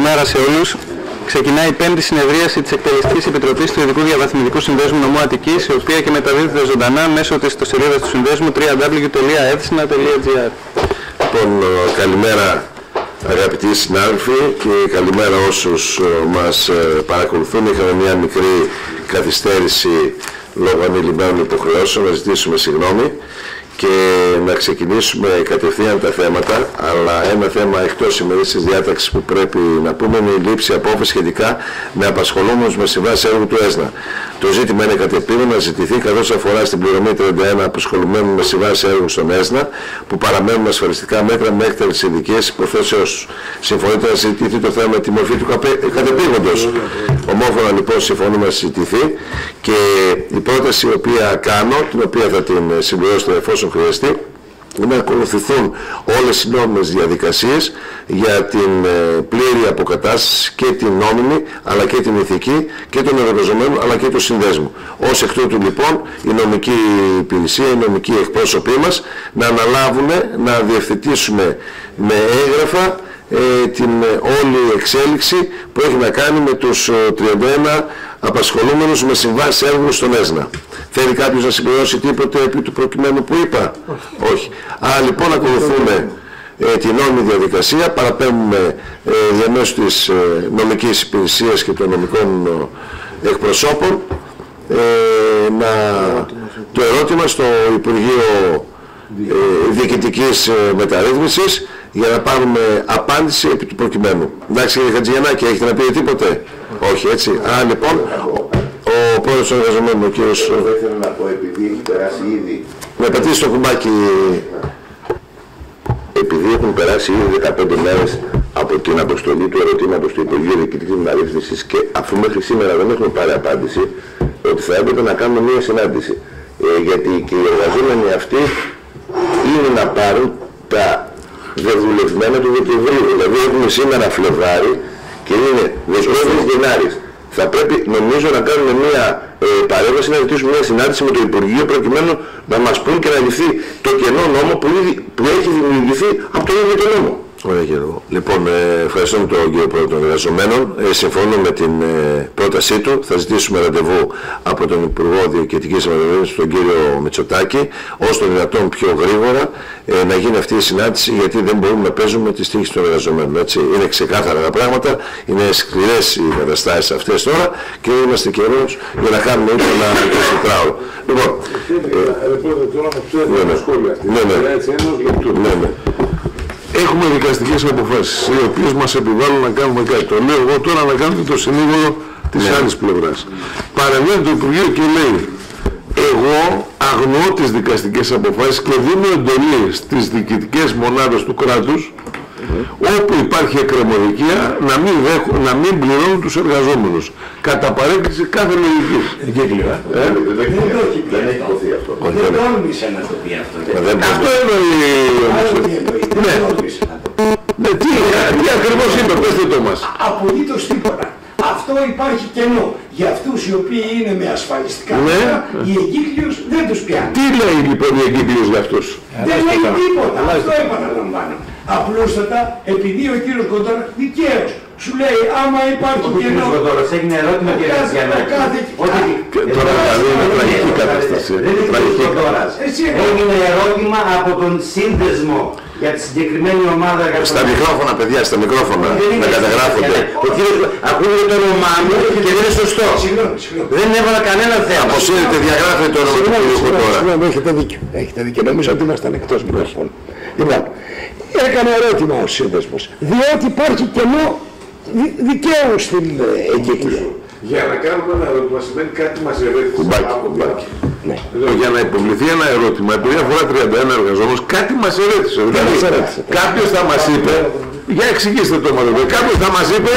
Καλημέρα σε όλους. Ξεκινάει η πέμπτη συνεδρίαση της Εκτελεστικής Επιτροπής του Ειδικού Διαβαθμιστικού Συνδέσμου Νομού Αττικής, η οποία και μεταδίδεται ζωντανά μέσω της ιστοσελίδας του Συνδέσμου www.ethna.gr. Λοιπόν, καλημέρα αγαπητοί συνάδελφοι και καλημέρα όσους μας παρακολουθούν. Είχαμε μια μικρή καθυστέρηση λόγω ανηλυμένων υποχρεώσεων, να ζητήσουμε συγγνώμη και να ξεκινήσουμε κατευθείαν τα θέματα, αλλά ένα θέμα εκτός ημερήσιας διάταξης που πρέπει να πούμε είναι η λήψη απόφαση σχετικά με απασχολούμενους με συμβάσεις έργου του ΕΣΝΑ. Το ζήτημα είναι κατεπήγον να ζητηθεί, καθώς αφορά στην πληρωμή 31 απασχολουμένων με συμβάσεις έργου στον ΕΣΝΑ που παραμένουν με ασφαλιστικά μέτρα μέχρι τις ειδικές υποθέσεως τους. Συμφωνείτε να συζητηθεί το θέμα με τη μορφή του κατεπήγοντος? Ομόφωνα λοιπόν συμφωνούμε να συζητηθεί και η πρόταση η οποία κάνω, την οποία θα την συμπληρώσω εφόσον χρειαστεί, να ακολουθηθούν όλες οι νόμιμες διαδικασίες για την πλήρη αποκατάσταση και την νόμιμη αλλά και την ηθική και των εργαζομένων αλλά και του συνδέσμου. Ως εκ τούτου λοιπόν η νομική υπηρεσία, οι νομικοί εκπρόσωποι μας να αναλάβουν να διευθετήσουμε με έγγραφα την όλη εξέλιξη που έχει να κάνει με τους 31 απασχολούμενους με συμβάσεις έργου στον ΕΣΝΑ. Θέλει κάποιος να συμπληρώσει τίποτε επί του προκειμένου που είπα? Όχι. Άρα λοιπόν ακολουθούμε την νόμιμη διαδικασία, παραπέμπουμε διαμέσου της νομικής υπηρεσίας και των νομικών εκπροσώπων το ερώτημα στο Υπουργείο Διοικητικής Μεταρρύθμισης για να πάρουμε απάντηση επί του προκειμένου. Εντάξει κύριε Χατζηγιαννάκη, έχετε να πείτε τίποτε? Όχι, έτσι. Άρα λοιπόν ο πρόεδρος των εργαζομένων, ο κύριος... Θα ήθελα να πω, επειδή έχει περάσει ήδη... Με πατήσει το κουμπάκι. Επειδή έχουν περάσει ήδη 15 μέρες από την αποστολή του ερωτήματος του Υπουργείου Διοικητικής Μεταρρύθμισης και αφού μέχρι σήμερα δεν έχουμε πάρει απάντηση, ότι θα έπρεπε να κάνουμε μία συνάντηση. Γιατί και οι εργαζόμενοι αυτοί είναι να πάρουν τα δεδουλευμένα του Δεκεμβρίου. Δηλαδή έχουμε σήμερα Φλεβάρι και είναι Δεκέμβρης Γενάρης. Θα πρέπει νομίζω να κάνουμε μια παρέμβαση, να ζητήσουμε μια συνάντηση με το Υπουργείο προκειμένου να μας πούν και να λυθεί το κενό νόμο που έχει δημιουργηθεί από τον ίδιο τον νόμο. Ωραία κύριε. Λοιπόν, ευχαριστούμε τον κύριο Πρόεδρο των Εργαζομένων. Συμφωνώ με την πρότασή του. Θα ζητήσουμε ραντεβού από τον Υπουργό Διοικητικής Μεταρρύθμισης, τον κύριο Μητσοτάκη, ώστε το δυνατόν πιο γρήγορα να γίνει αυτή η συνάντηση, γιατί δεν μπορούμε να παίζουμε τις τύχες των εργαζομένων. Έτσι. Είναι ξεκάθαρα τα πράγματα, είναι σκληρές οι καταστάσεις αυτές τώρα και δεν είμαστε καιρός για να κάνουμε ούτε ένα 24ωρο. Λοιπόν, έχουμε δικαστικές αποφάσεις οι οποίες μας επιβάλλουν να κάνουμε κάτι. Το λέω εγώ τώρα να κάνετε το συνήγορο της άλλης πλευράς. Παρεμβαίνει το Υπουργείο και λέει, εγώ αγνοώ τις δικαστικές αποφάσεις και δίνω εντολή στις διοικητικές μονάδες του κράτους όπου υπάρχει εκκρεμωδικία να μην πληρώνουν τους εργαζόμενους. Κατά παρέκκληση κάθε λογικής. Δεν έχει υποθεί αυτό. Δεν τόλμησε να το πει αυτό. Αυτό εννοεί. Ναι, τι ακριβώς είπε, πέστε το μας. Απολύτως τίποτα. Αυτό υπάρχει κενό. Για αυτούς οι οποίοι είναι με ασφαλιστικά μέτρα, η εγκύκλειος δεν τους πιάνει. Τι λέει λοιπόν η εγκύκλειος για αυτούς? Δεν λέει τίποτα. Αυτό επαναλαμβάνω. Απλούστατα, επειδή ο κύριος Κοντόρας δικαίως σου λέει άμα υπάρχει κενό... Ο κύριος Κοντόρας έγινε ερώτημα και κάθε... Τώρα δηλαδή είναι τραγική κατάσταση. Έγινε ερώτημα από τον σύνδεσμο για τη συγκεκριμένη ομάδα. Στα μικρόφωνα παιδιά, στα μικρόφωνα να καταγράφονται. Ο κύριος ακούγεται το όνομά μου και δεν είναι σωστό. Δεν έβαλα κανένα θέμα. Αποσύρετε, διαγράφετε το όνομα του κύριου Κοντόρα. Συγγνώμη, έχετε δίκιο. Έχετε δίκιο. Νομίζω ότι ήμασταν εκτός μικρόφωνου. Λοιπόν, έκανε ερώτημα ο σύνδεσμος. Διότι υπάρχει κενό δικαίου στην εγκύκλεια. Για να κάνουμε ένα ερώτημα σημαίνει κάτι μας ερώτησε. Κουμπάκι. Για να υποβληθεί ένα ερώτημα, επειδή αφορά 31 εργαζόμενους, κάτι μας ερώτησε. Κάποιος θα μας είπε, για εξηγήστε το μάλλον, κάποιος θα μας είπε,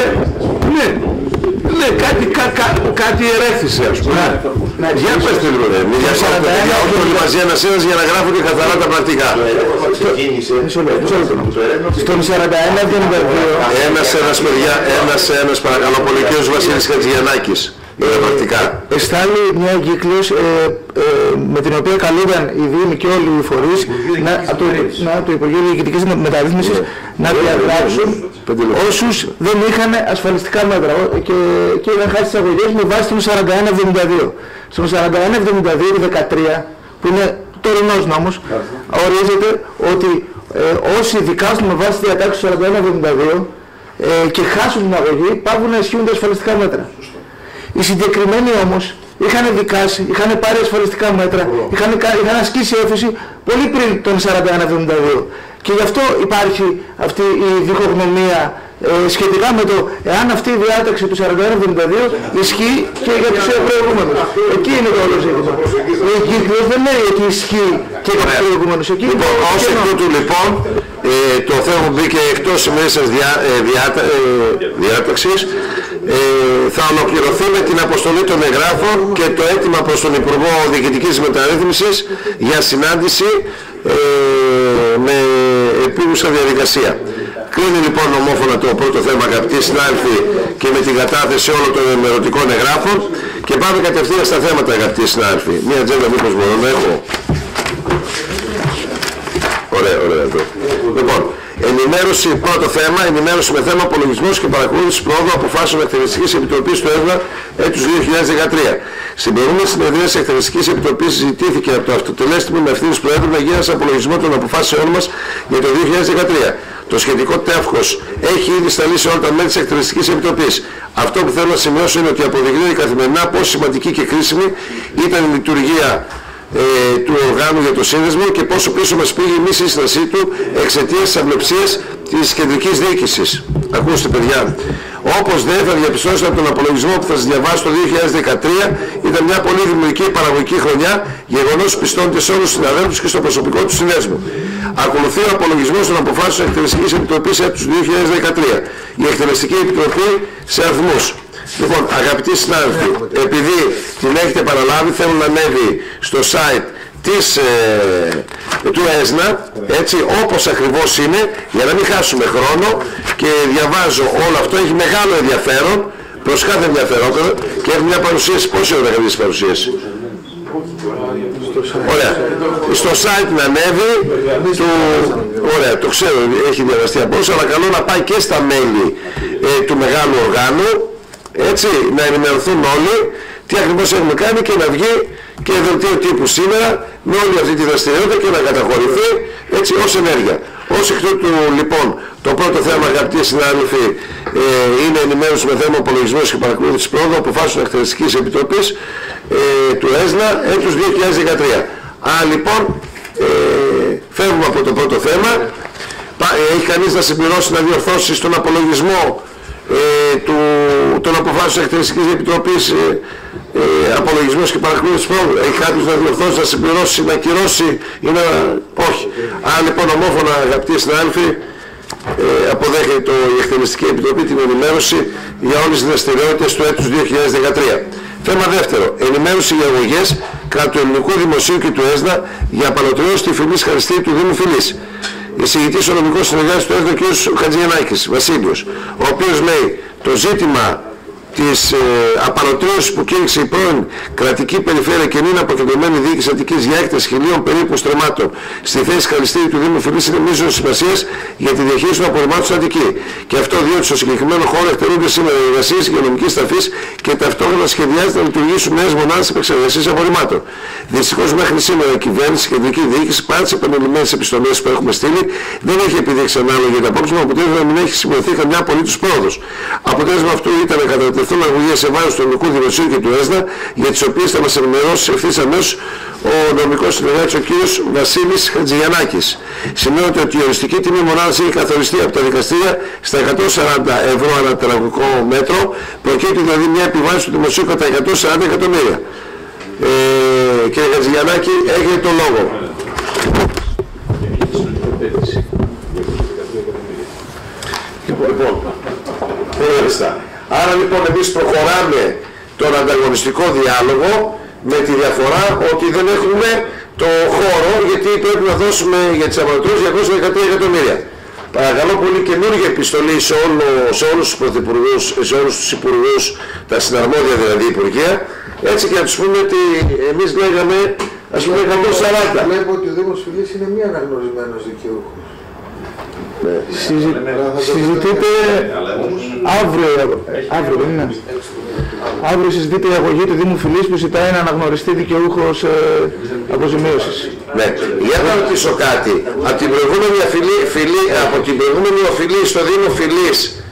ναι, κάτι ερέθησε ας πούμε. Για πέστε λίγο. Για όλοι μαζί ένας για να γράφονται καθαρά τα πρακτικά. Στον 41 δεν Ένας παιδιά, ένας παρακαλώ πολύ, ο κ. Βασίλης Χατζηγιαννάκης. εστάλει μια εγκύκλειος με την οποία καλούνταν οι Δήμοι και όλοι οι φορείς το Υπουργείο Διοικητικής Μεταρρύθμισης να διαγράψουν όσους δεν είχαν ασφαλιστικά μέτρα και είχαν χάσει τις αγωγές με βάση τον 4172. Στον 4172-13 που είναι τωρινός νόμος ορίζεται ότι όσοι δικάσουν με βάση τη διατάξη του 4172 και χάσουν την αγωγή πάβουν να ισχύουν τα ασφαλιστικά μέτρα. Οι συγκεκριμένοι όμως είχαν δικάσει, είχαν πάρει ασφαλιστικά μέτρα, είχαν ασκήσει έφεση πολύ πριν τον 4172 και γι' αυτό υπάρχει αυτή η διχογνωμία σχετικά με το εάν αυτή η διάταξη του 4172 ισχύει και για τους προηγούμενους. Εκεί είναι το όλο ζήτημα. Ο εγκύκλειος δεν λέει ότι ισχύει και για τους προηγούμενους. Ως εκ τούτου λοιπόν το θέμα που μπήκε εκτός ημέρας διάταξης θα ολοκληρωθεί με την αποστολή των εγγράφων και το αίτημα προς τον Υπουργό Διοικητικής Μεταρρύθμισης για συνάντηση με επίγουσα διαδικασία. Κλείνει λοιπόν ομόφωνα το πρώτο θέμα, αγαπητοί συνάδελφοι, και με την κατάθεση όλων των ενημερωτικών εγγράφων και πάμε κατευθείαν στα θέματα, αγαπητοί συνάδελφοι. Μία ατζέντα μήπως μπορώ να έχω? Ωραία, εδώ. Λοιπόν, ενημέρωση, πρώτο θέμα, ενημέρωση με θέμα απολογισμός και παρακολούθηση πρόοδου αποφάσεων Εκτελεστικής Επιτροπής του ΕΔΒΑ έτους 2013. Στην προηγούμενη συνεδρία της Εκτελεστικής Επιτροπής συζητήθηκε από το αυτοτελέστημα με ευθύνης Προέδρου να γίνει ένας απολογισμό των αποφάσεών μας για το 2013. Το σχετικό τεύχος έχει ήδη σταλεί σε όλα τα μέλη της Εκτελεστικής Επιτροπής. Αυτό που θέλω να σημειώσω είναι ότι αποδεικνύει καθημερινά πόσο σημαντική και κρίσιμη ήταν η λειτουργία του οργάνου για το σύνδεσμο και πόσο πίσω μας πήγε η μη σύστασή του εξαιτίας της αυλεψίας της κεντρικής διοίκησης. Ακούστε παιδιά, όπως δεν θα διαπιστώσετε από τον απολογισμό που θα σας διαβάσω το 2013, ήταν μια πολύ δημιουργική και παραγωγική χρονιά, γεγονός που πιστώνεται σε όλους τους συναδέλφους και στο προσωπικό του συνδέσμου. Ακολουθεί ο απολογισμός των αποφάσεων Εκτελεστικής Επιτροπής έτους 2013. Η Εκτελεστική Επιτροπή σε αριθμούς. Λοιπόν, αγαπητοί συνάδελφοι, επειδή την έχετε παραλάβει, θέλω να ανέβει στο site του ΕΣΝΑ, έτσι όπως ακριβώς είναι, για να μην χάσουμε χρόνο, και διαβάζω όλο αυτό, έχει μεγάλο ενδιαφέρον προς κάθε ενδιαφερόμενο και έχει μια παρουσίαση. Πόση ώρα έχει την παρουσίαση? Ωραία. Στο site να ανέβει ωραία, το ξέρω, έχει διαβαστεί από όσο, αλλά καλό να πάει και στα μέλη του μεγάλου οργάνου, έτσι, να ενημερωθούν όλοι τι ακριβώς έχουμε κάνει και να βγει και δελτίο τύπου σήμερα με όλη αυτή τη δραστηριότητα και να καταχωρηθεί έτσι ως ενέργεια. Ως εκ τούτου λοιπόν το πρώτο θέμα, αγαπητοί συνάδελφοι, είναι ενημέρωση με θέμα απολογισμός και παρακολούθηση πρόοδου αποφάσεων Εκτελεστικής Επιτροπής του ΕΣΝΑ έτους 2013. Άρα λοιπόν φεύγουμε από το πρώτο θέμα. Έχει κανείς να συμπληρώσει, να διορθώσει στον απολογισμό των αποφάσεων Εκτελεστικής Επιτροπής απολογισμός και παρακολούθηση πρόοδου? Έχει κάποιος να διορθώσει, να συμπληρώσει, να ακυρώσει ή να... Όχι. Άρα λοιπόν ομόφωνα, αγαπητοί συνάδελφοι, αποδέχεται η Εκτελεστική Επιτροπή την ενημέρωση για όλες τις δραστηριότητες του έτους 2013. Θέμα δεύτερο, ενημέρωση για αγωγές κατά του Ελληνικού Δημοσίου και του ΕΣΝΑ για απαλωτριώσεις στη Φυλής Χαριστή του Δήμου Φυλής. Εισηγητής ο νομικός συνεργάτης του ΕΣΝΑ, ο κ. Χατζηγιαννάκης Βασίλειος, ο οποίος λέει το ζήτημα της απαλωτρίωσης που κήρυξε η πρώην κρατική περιφέρεια και είναι αποκεντρωμένη διοίκηση Αττικής για έκταση 1000 περίπου στρεμμάτων στη θέση Καλιστήρη του Δήμου Φυλής είναι μείζωνος σημασίας για τη διαχείριση των απορριμμάτων στην Αττική. Και αυτό διότι στο συγκεκριμένο χώρο εκτελούνται σήμερα εργασίες υγειονομικής ταφής και ταυτόχρονα σχεδιάζεται να λειτουργήσουν νέες μονάδες επεξεργασίας απορριμμάτων. Δυστυχώς μέχρι σήμερα η κυβέρνηση, η κεντρική διοίκηση, παρά τις επανειλημμένες επιστολές που έχουμε στείλει, δεν έχει επιδείξει ανάλογη για τα απόψη μου, αποτέλεσμα να μην έχει σημειωθεί καμιά απολύτως πρόοδος. Αποτέλεσμα αυτού ήταν να κατατεθούν αγωγές σε βάρος του Ελληνικού Δημοσίου και του ΕΣΝΑ, για τις οποίες θα μας ενημερώσει ευθύς αμέσως ο νομικός συνεργάτης ο κ. Βασίλης Χατζηγιαννάκης. Σημαίνεται ότι η οριστική τιμή μονάδας έχει καθοριστεί από τα δικαστήρια στα 140 ευρώ ανά τετραγωνικό μέτρο, προκύπτει δηλαδή μια επιβάρυνση του Δημοσίου κατά 140 εκατομμύρια. Κύριε Χατζηγιαννάκη, έχετε το λόγο. Λοιπόν, άρα λοιπόν εμείς προχωράμε τον ανταγωνιστικό διάλογο με τη διαφορά ότι δεν έχουμε το χώρο, γιατί πρέπει να δώσουμε για τις απαλωτριώσεις 213 εκατομμύρια. παρακαλώ πολύ καινούργια επιστολή σε όλους τους πρωθυπουργούς, σε όλους τους υπουργούς, τα συναρμόδια δηλαδή υπουργεία, έτσι και να τους πούμε ότι εμείς λέγαμε, ας πούμε, 140. Βλέπω ότι ο Δήμος Φιλής είναι μη αναγνωρισμένος δικαιούχος. Συζητείτε αύριο, δεν είναι. Αύριο συζητείται η αγωγή του Δήμου Φιλής που ζητάει να αναγνωριστεί δικαιούχος αποζημίωσης. Ναι, για να ρωτήσω κάτι. Από την προηγούμενη οφειλή στο Δήμο Φιλής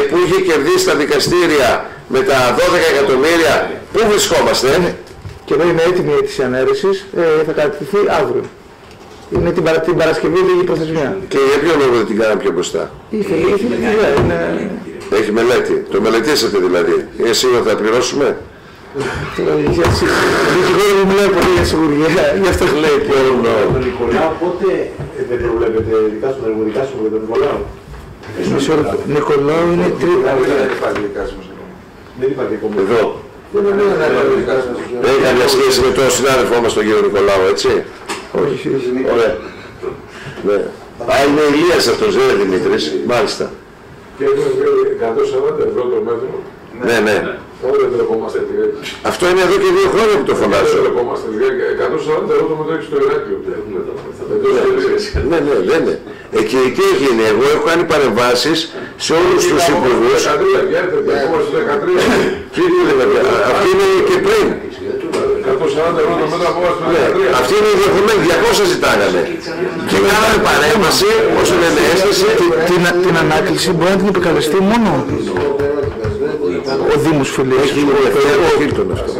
που είχε κερδίσει τα δικαστήρια με τα 12 εκατομμύρια, πού βρισκόμαστε? Και εδώ είναι έτοιμη η αίτηση ανέρεσης, θα κατατεθεί αύριο. Είναι την Παρασκευή λίγη προθεσμία. Και για ποιο λόγο δεν την κάναμε πιο μπροστά? Έχει μελέτη. Το μελετήσατε δηλαδή. Είναι σίγουρο θα πληρώσουμε? Δικηγόρο μου μιλάει πολύ για σιγουριά. Γι' αυτό λέει πιο τον Νικολάου, πότε δεν προβλέπετε δικάσιμο για τον Νικολάου? Νικολάου είναι τρίτα. Δεν υπάρχει ακόμα. Εδώ. Δεν έχει καμία σχέση με τον συνάδελφό μας τον κύριο Νικολάου, έτσι? Όχι. Ωραία. Α, είναι Ηλίας αυτός, δεν είναι Δημήτρης. Μάλιστα. Και έχουμε 140 ευρώ το μέτρο. Ναι. Τώρα δεν τρεπόμαστε. Αυτό είναι εδώ και 2 χρόνια που το φωνάζω. Δεν τρεπόμαστε. 140 ευρώ το μέτρο έχει στο Ηράκλειο. Ναι. Εκεί τι έχει γίνει? Εγώ έχω κάνει παρεμβάσεις σε όλους τους υπουργούς. Αυτή είναι και πριν. 140 ευρώ το μέτρο από μας στο 13. Αυτή είναι η διαδρομένη, 200 ζητάγανε. Και κάναμε παρέμβαση, όσο λένε αίσθηση. Την ανάκληση μπορεί να την επικαλεστεί μόνο ο Δήμος Φιλής.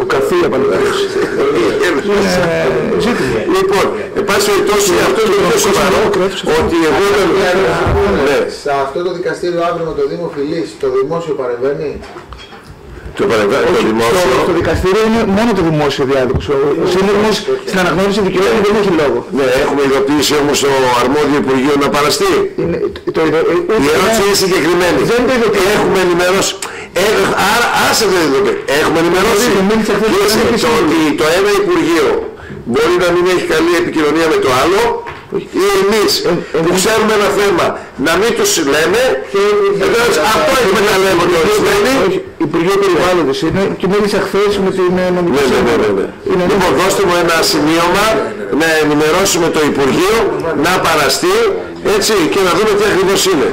Ο καθήλια πανεπιστήμιος. Λοιπόν, εν πάση περιπτώσει αυτό είναι το πιο σοβαρό, ότι εγώ δεν... Σε αυτό το δικαστήριο αύριο με το Δήμο Φιλής, το δημόσιο παρεμβαίνει? Το δημόσιο. Το δικαστήριο είναι μόνο το δημόσιο διάδικο. Ο σύνδεσμος στην αναγνώριση δικαιώματος δεν έχει λόγο. Ναι, έχουμε ειδοποιήσει όμως το αρμόδιο Υπουργείο να παραστεί. Η ερώτηση είναι συγκεκριμένη. Έχουμε ενημερώσει. Άσε δεν ειδοποιεί. Έχουμε ενημερώσει. Το ότι το ένα Υπουργείο μπορεί να μην έχει καλή επικοινωνία με το άλλο, ή εμείς που ξέρουμε ένα θέμα να μην τους λέμε, αυτό έχουμε να λέμε ότι ορισμένοι. Υπουργείο Περιβάλλοντος είναι και μίλησα χθες με την νομική σύμβουλο. Λοιπόν, δώστε μου ένα σημείωμα να ενημερώσουμε το Υπουργείο να παραστεί, έτσι, και να δούμε τι ακριβώς είναι.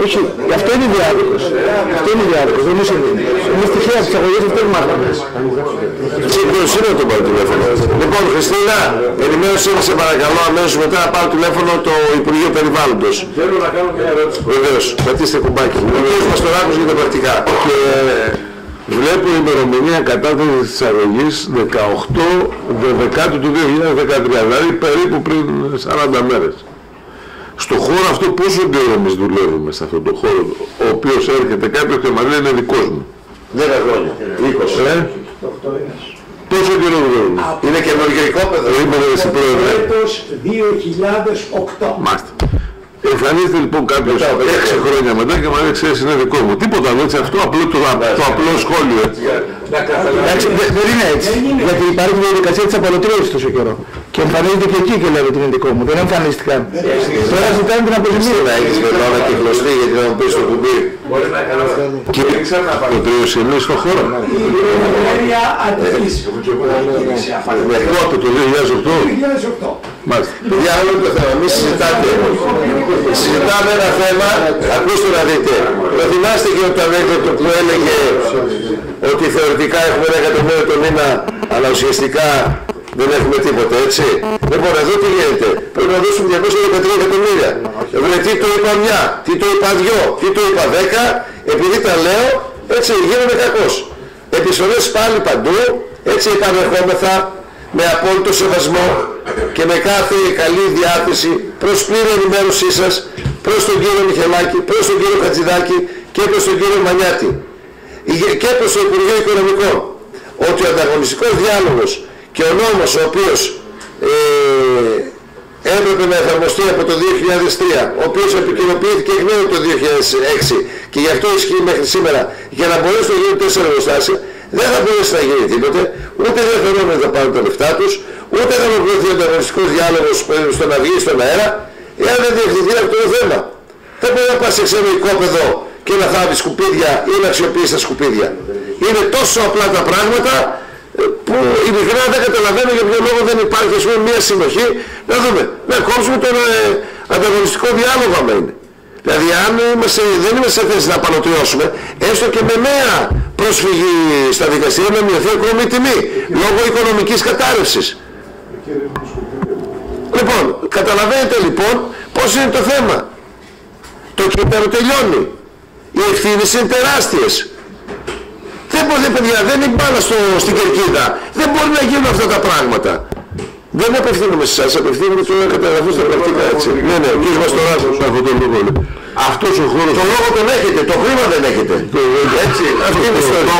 Όχι, αυτό είναι διάδικος. Αυτό είναι διάδικος, δεν είναι σύνδεσμος. Είναι στοιχεία της αγωγής αυτές μάθαμε. Συγκροσύνω το πάρω τηλέφωνο. Λοιπόν, Χριστίνα, ενημέρωσέ μας σε παρακαλώ αμέσως μετά να πάρω τηλέφωνο το Υπουργείο Περιβάλλοντος. Θέλω να κάνω μια ερώτηση. Βεβαίως, πατήστε κουμπάκι. Ο κ. Μαστοράκος για τα πρακτικά. Και βλέπω η ημερομηνία κατάθεσης της αγωγής 18 Δεκάτου του 2013, δηλαδή περίπου πριν 40 μέρες. Στο χώρο αυτό πόσο καιρό εμείς δουλεύουμε σε αυτόν τον χώρο, ο οποίος έρχεται κάποιος και μας λέει είναι δικός μου? 10 χρόνια, 20. Πόσο καιρό δουλεύουμε? Είναι καινούργιο οικόπεδο. Έτος 2008. Μάλιστα. Εμφανίζεται λοιπόν κάποιος 6 χρόνια μετά και μου λέει ξέρεις είναι δικό μου. Τίποτα άλλο έτσι, αυτό το απλό σχόλιο. Δεν είναι έτσι. Γιατί υπάρχει διαδικασία της απολωτρίωσης τόσο καιρό. Και εμφανίζεται και εκεί και λέει ότι είναι δικό μου. Δεν εμφανίστηκαν. Τώρα ζητάνε την αποζημίωση. Να έχεις μετά να κυκλωστεί γιατί να μου πεις το κουμπί. Μπορεί να κάνω αυτό. Και δεν ξέρω να απολωτρίωση εμείς στο χώρο. Πότε το 2008? Μάλιστα. Για άλλο το θέμα, εμείς συζητάμε ένα θέμα, ακούστε να δείτε. Το θυμάστε και το ανέκδοτο που έλεγε ότι θεωρητικά έχουμε 1 εκατομμύριο το μήνα, αλλά ουσιαστικά δεν έχουμε τίποτα, έτσι. Λοιπόν, εδώ τι γίνεται? Πρέπει να δώσουμε 213 εκατομμύρια. Τι το είπα μια, τι το είπα 2, τι το είπα 10, επειδή τα λέω, έτσι γίνομαι κακός. Επιστολές πάλι παντού, έτσι επανερχόμεθα με απόλυτο σεβασμό και με κάθε καλή διάθεση προς πλήρη ενημέρωσή σας προς τον κύριο Μιχελάκη, προς τον κύριο Χατζηδάκη και προς τον κύριο Μανιάτη και προς το Υπουργείο Οικονομικών, ότι ο ανταγωνιστικός διάλογος και ο νόμος ο οποίος έπρεπε να εφαρμοστεί από το 2003, ο οποίος επικαιροποιήθηκε εκ νέου το 2006 και γι' αυτό ισχύει μέχρι σήμερα, για να μπορέσει να γίνει 4 εργοστάσια, δεν θα μπορέσει να γίνει τίποτε, ούτε δεν θέλουν να πάρουν τα λεφτά τους, ούτε θα ολοκληρωθεί ο ανταγωνιστικός διάλογος στο να βγει στον αέρα, εάν δεν διευθυνθεί αυτό το θέμα. Δεν μπορεί να πας σε ξένο οικόπεδο και να θάβεις σκουπίδια ή να αξιοποιήσεις τα σκουπίδια. Είναι τόσο απλά τα πράγματα που ειλικρινά δεν καταλαβαίνω για ποιο λόγο δεν υπάρχει μια συνοχή. Να δούμε, να κόψουμε τον ανταγωνιστικό διάλογο άμα είναι. Δηλαδή αν δεν είμαστε σε θέση να παλωτριώσουμε, έστω και με νέα πρόσφυγη στα δικαστήρια να μειωθεί ακόμη η τιμή, λόγω οικονομικής κατάρρευσης. Λοιπόν, καταλαβαίνετε λοιπόν πώς είναι το θέμα. Το κύτταρο τελειώνει. Οι ευθύνες είναι τεράστιες. Δεν μπορεί, παιδιά, δεν είναι μπάλα στην κερκίδα. Δεν μπορεί να γίνουν αυτά τα πράγματα. Δεν απευθύνομαι σε εσάς, απευθύνομαι στο να καταγραφώ στα πρακτικά, έτσι. Ναι, κύριε Μαστοράκο, έχω τον λόγο. Αυτός ο χώρος... Το λόγο τον έχετε, το χρήμα δεν έχετε. Έτσι, αυτή είναι η ιστορία.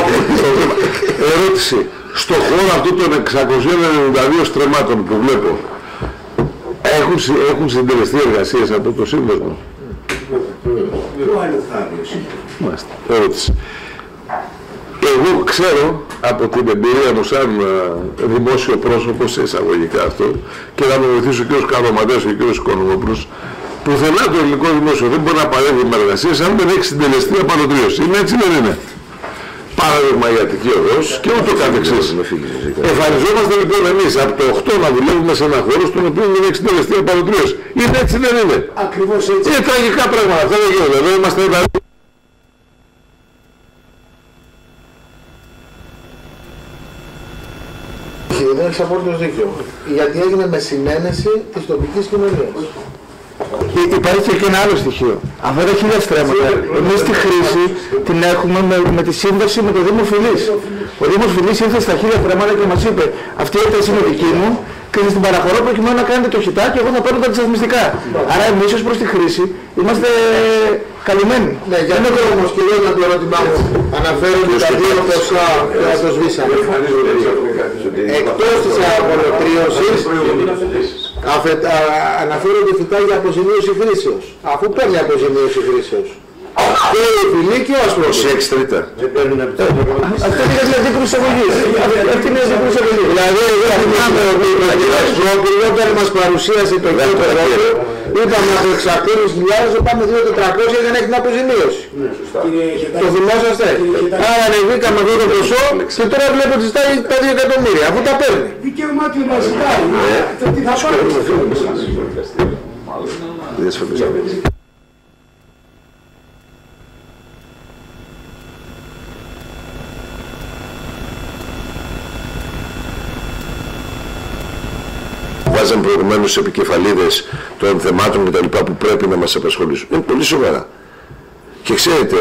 Ερώτηση. Στο χώρο αυτό των 692 στρεμμάτων που βλέπω, έχουν συντελεστεί εργασίες από το Σύνδεσμο? Μάλιστα. Ερώτηση. Εγώ ξέρω από την εμπειρία μου σαν δημόσιο πρόσωπο, σε εισαγωγικά αυτό, και να με βοηθήσει ο κ. Καλωματέας και ο κ. Οικονομόπουλος, πουθενά το ελληνικό δημόσιο δεν μπορεί να παρέχει με εργασίες αν δεν έχει συντελεστεί απαλωτρίωση. Είναι έτσι, δεν είναι? Παράδειγμα η Αττική Οδός και ούτω καθεξής. Εμφανιζόμαστε λοιπόν εμείς από το 8 να δουλεύουμε σε ένα χώρο στον οποίο δεν έχει συντελεστεί απαλωτρίωση. Είναι έτσι, δεν είναι? Ακριβώς έτσι. Είναι τραγικά πράγματα. Αυτό δεν γίνεται. Εδώ είμαστε δηλαδή. Δεν έχεις απόλυτος δίκιο. Γιατί έγινε με συνένεση της τοπικής κοινωνίας. Υπάρχει και ένα άλλο στοιχείο. Αυτά τα 1000 στρέμματα, εμείς τη χρήση την έχουμε με τη σύμβαση με το Δήμο Φιλής. Ο Δήμος Φιλής ήρθε στα 1000 στρέμματα και μας είπε αυτή η έκταση είναι δική μου και σας την παραχωρώ προκειμένου να κάνετε το χιτά και εγώ θα παίρνω τα αντισταθμιστικά. Άρα εμείς ως προς τη χρήση είμαστε καλυμμένοι. Ναι, για να όμως κυρίως να το ερώτημά μου αναφέρονται τα δύο ποσά που θα το σβήσαμε. Εκτός της απολωτρίωσης αναφέρονται φυτά για αποζημίωση χρήσεως, αφού παίρνει αποζημίωση χρήσεως. Και η Φιλή και ο Ασπρός. 6 τρίτα. Αυτό είναι για δίκρους εισαγωγής. Αυτή είναι για δίκρους εισαγωγής. Δηλαδή, εγώ θυμάμαι ότι όταν μας παρουσίασε το κέντρο του, είπαμε από 600.000 πάμε 2.400 για να έχει την αποζημίωση. Το θυμόσαστε? Άρα ανεβήκαμε αυτό το ποσό και τώρα βλέπω ότι ζητάει τα 2 εκατομμύρια, αφού τα παίρνει. Δικαίωμά του να ζητάει. Τι θα πάρει. Βάζαμε προηγουμένως σε επικεφαλίδες των θεμάτων κτλ. Που πρέπει να μας απασχολήσουν. Είναι πολύ σοβαρά. Και ξέρετε,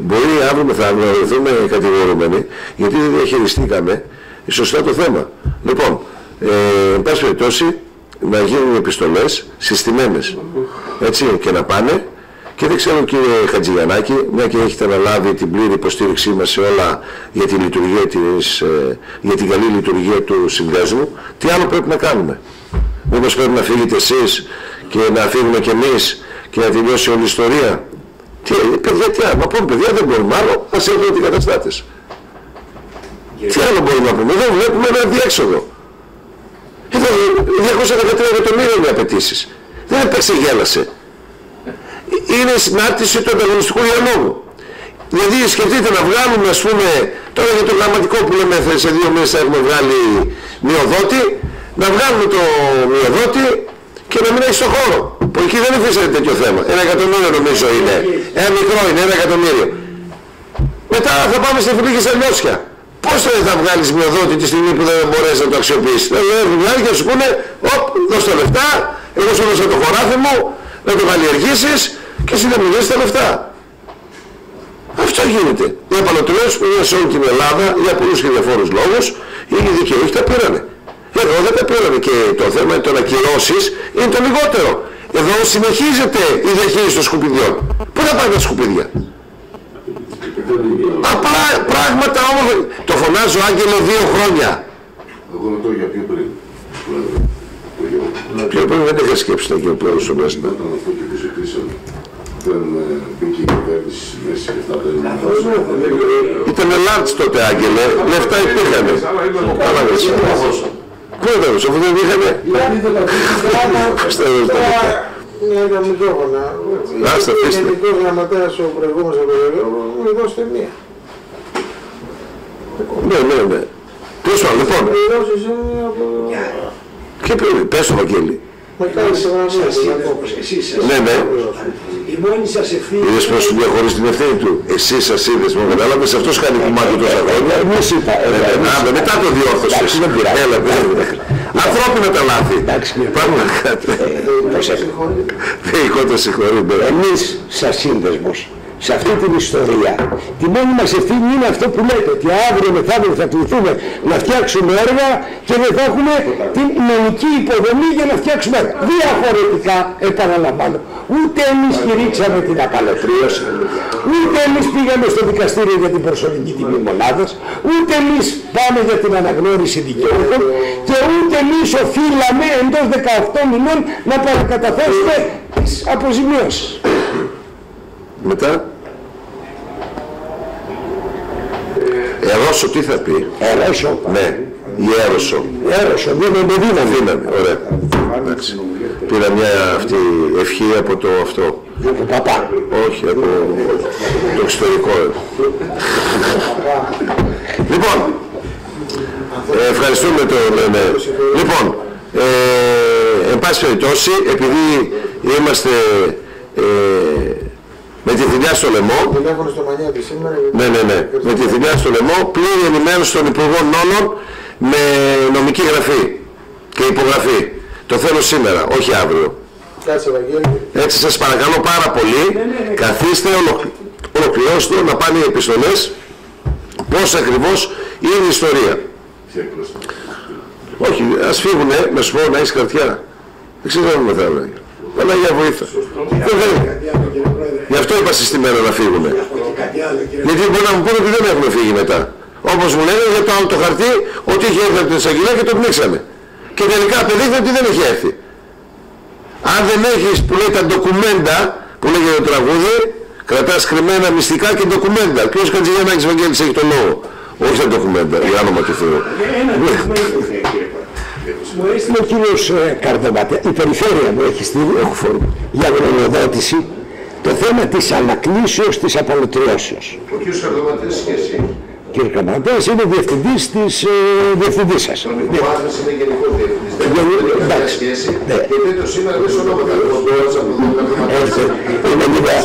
μπορεί αύριο μεθαύριο να βρεθούμε κατηγορούμενοι γιατί δεν διαχειριστήκαμε σωστά το θέμα. Λοιπόν, εν πάση περιπτώσει, να γίνουν επιστολές συστημένες. Έτσι, και να πάνε. Και δεν ξέρω, κύριε Χατζηγιαννάκη, μια και έχετε αναλάβει την πλήρη υποστήριξή μας σε όλα για τη λειτουργία για την καλή λειτουργία του συνδέσμου, τι άλλο πρέπει να κάνουμε? Μήπως πρέπει να φύγετε εσείς και να φύγουμε κι εμείς και να τελειώσει όλη η ιστορία? Παιδιά, τι άλλο? Μα πούμε, παιδιά, δεν μπορούμε άλλο, ας έρθουν οι καταστάτες. Τι άλλο μπορούμε να πούμε? Εδώ βλέπουμε ένα διέξοδο. Εδώ 213 εκατομμύρια είναι οι απαιτήσεις. Δεν επεξεγέλασε. Είναι συνάρτηση του ανταγωνιστικού διαλόγου. Δηλαδή σκεφτείτε να βγάλουμε, ας πούμε, τώρα για το γραμματικό που λέμε σε 2 μήνες θα έχουμε βγάλει μειοδότη, να βγάλουμε το μειοδότη και να μην έχει στο χώρο. Που εκεί δεν υφίσταται τέτοιο θέμα. 1 εκατομμύριο νομίζω είναι. Ένα μικρό είναι, 1 εκατομμύριο. Μετά θα πάμε στη Φιλή και στα Λιώσια. Πώς θα βγάλεις μειοδότη τη στιγμή που δεν μπορέσεις να το αξιοποιήσεις? Δηλαδή βγάλει και σου πούνε, οπ, δώσ' τα λεφτά, εγώ σου έδωσα το χωράφι μου, να το καλλιεργήσεις και εσύ δεν μου δώσεις τα λεφτά. Αυτό γίνεται. Οι απαλωτριώσεις που είναι σε όλη την Ελλάδα για πολλούς και διαφόρους λόγους, οι δικαιούχοι τα πήρανε. Εδώ δεν τα πήρανε και το θέμα των ακυρώσεις είναι το λιγότερο. Εδώ συνεχίζεται η διαχείριση των σκουπιδιών. Πού θα πάνε τα σκουπίδια? Απλά πράγματα όμως. Το φωνάζω Άγγελο 2 χρόνια. Εγώ ρωτώ για πιο πριν. Πιο πριν δεν είχα σκέψει να γίνει πλέον στο μέσα. Όταν αυτό και που ζητήσαμε, δεν μπήκε η κυβέρνηση στη μέση και αυτά δεν ήταν λάρτς τότε, Άγγελε, λεφτά υπήρχανε. Πού έδωσε, αφού δεν είχανε. Είναι τα μικρόφωνα. Είναι γενικός γραμματέας ο προηγούμενος μου δώσετε μία. Ναι. Ποιος άλλο, λοιπόν. Και πες το Βαγγέλη. Ναι. Η μόνη σας ευθύνη. Είδες πως σου διαχωρίζει την ευθύνη του. Εσύ σας είδες, μου κατάλαβες, αυτός κάνει κομμάτι τόσα χρόνια. Εμείς είπα. Μετά το διόρθωσες. Ανθρώπινα τα λάθη. Πάμε να κάτω. Θεϊκό το συγχωρεί. Εμείς σαν σύνδεσμος, σε αυτή την ιστορία, τη μόνη μας ευθύνη είναι αυτό που λέτε, ότι αύριο μεθαύριο θα κληθούμε να φτιάξουμε έργα και δεν θα έχουμε την νομική υποδομή για να φτιάξουμε έργα. Διαφορετικά, επαναλαμβάνω, ούτε εμείς κηρύξαμε την απαλωτρίωση, ούτε εμείς πήγαμε στο δικαστήριο για την προσωρινή τιμή μονάδας, ούτε εμείς πάμε για την αναγνώριση δικαιούχων και ούτε εμείς οφείλαμε εντός 18 μηνών να παρακαταθέσουμε τις αποζημιώσεις. Μετά. Ερώσο τι θα πει. Ερώσο. Ναι. Ή έρωσο. Έρωσο. Δεν είναι δύναμη. Ωραία. Εντάξει. Πήρα μια αυτή ευχή από το αυτό. Από παπά. Όχι, από το εξωτερικό. Λοιπόν. Ευχαριστούμε τον... Ναι. Λοιπόν. Εν πάση περιπτώσει, επειδή είμαστε... με τη θηλιά στο λαιμό, ναι. Με τη θηλιά στο λαιμό, πλήρη ενημέρωση των Υπουργών Νόμων με νομική γραφή και υπογραφή. Το θέλω σήμερα, όχι αύριο. Έτσι σας παρακαλώ πάρα πολύ, καθίστε, ολοκληρώστε να πάνε οι επιστολές, πώς ακριβώς είναι η ιστορία. Όχι, ας φύγουνε, να σου πω να έχεις χαρτιά. Δεν ξέρω αν με θέλω. Αλλά για βοήθεια. Γι' αυτό είπα συστημένα να φύγουνε. Γιατί μπορεί να μου πούνε ότι δεν έχουν φύγει μετά. Όπως μου λένε για το άλλο το χαρτί, ότι είχε έρθει από την εισαγγελία και το πνίξαμε. Και τελικά απεδείχθηκε ότι δεν έχει έρθει. Αν δεν έχεις που λέει τα ντοκουμέντα, που λέγεται το τραγούδι, κρατάς κρυμμένα μυστικά και ντοκουμέντα. Ποιος Χατζηγιαννάκης Βαγγέλης έχει το λόγο. Όχι τα ντοκουμέντα, για όνομα του Θεού. Μου έστειλε ο κύριος Καρδοματέα, η περιφέρεια μου έχει στείλει για γνωμοδότηση το θέμα της ανακλήσεως της απαλωτριώσεως. Ο κύριος Καρδοματέας και εσύ. Κύριε Καρδοματέας είναι διευθυντής της διευθυντής σας. Τον Ιωάννης είναι γενικός διευθυντής. Εντάξει. Και τρίτο σήμερα δεν σου λόγω τα κοντόρας από τον Καρδοματέας. Είναι λίγα.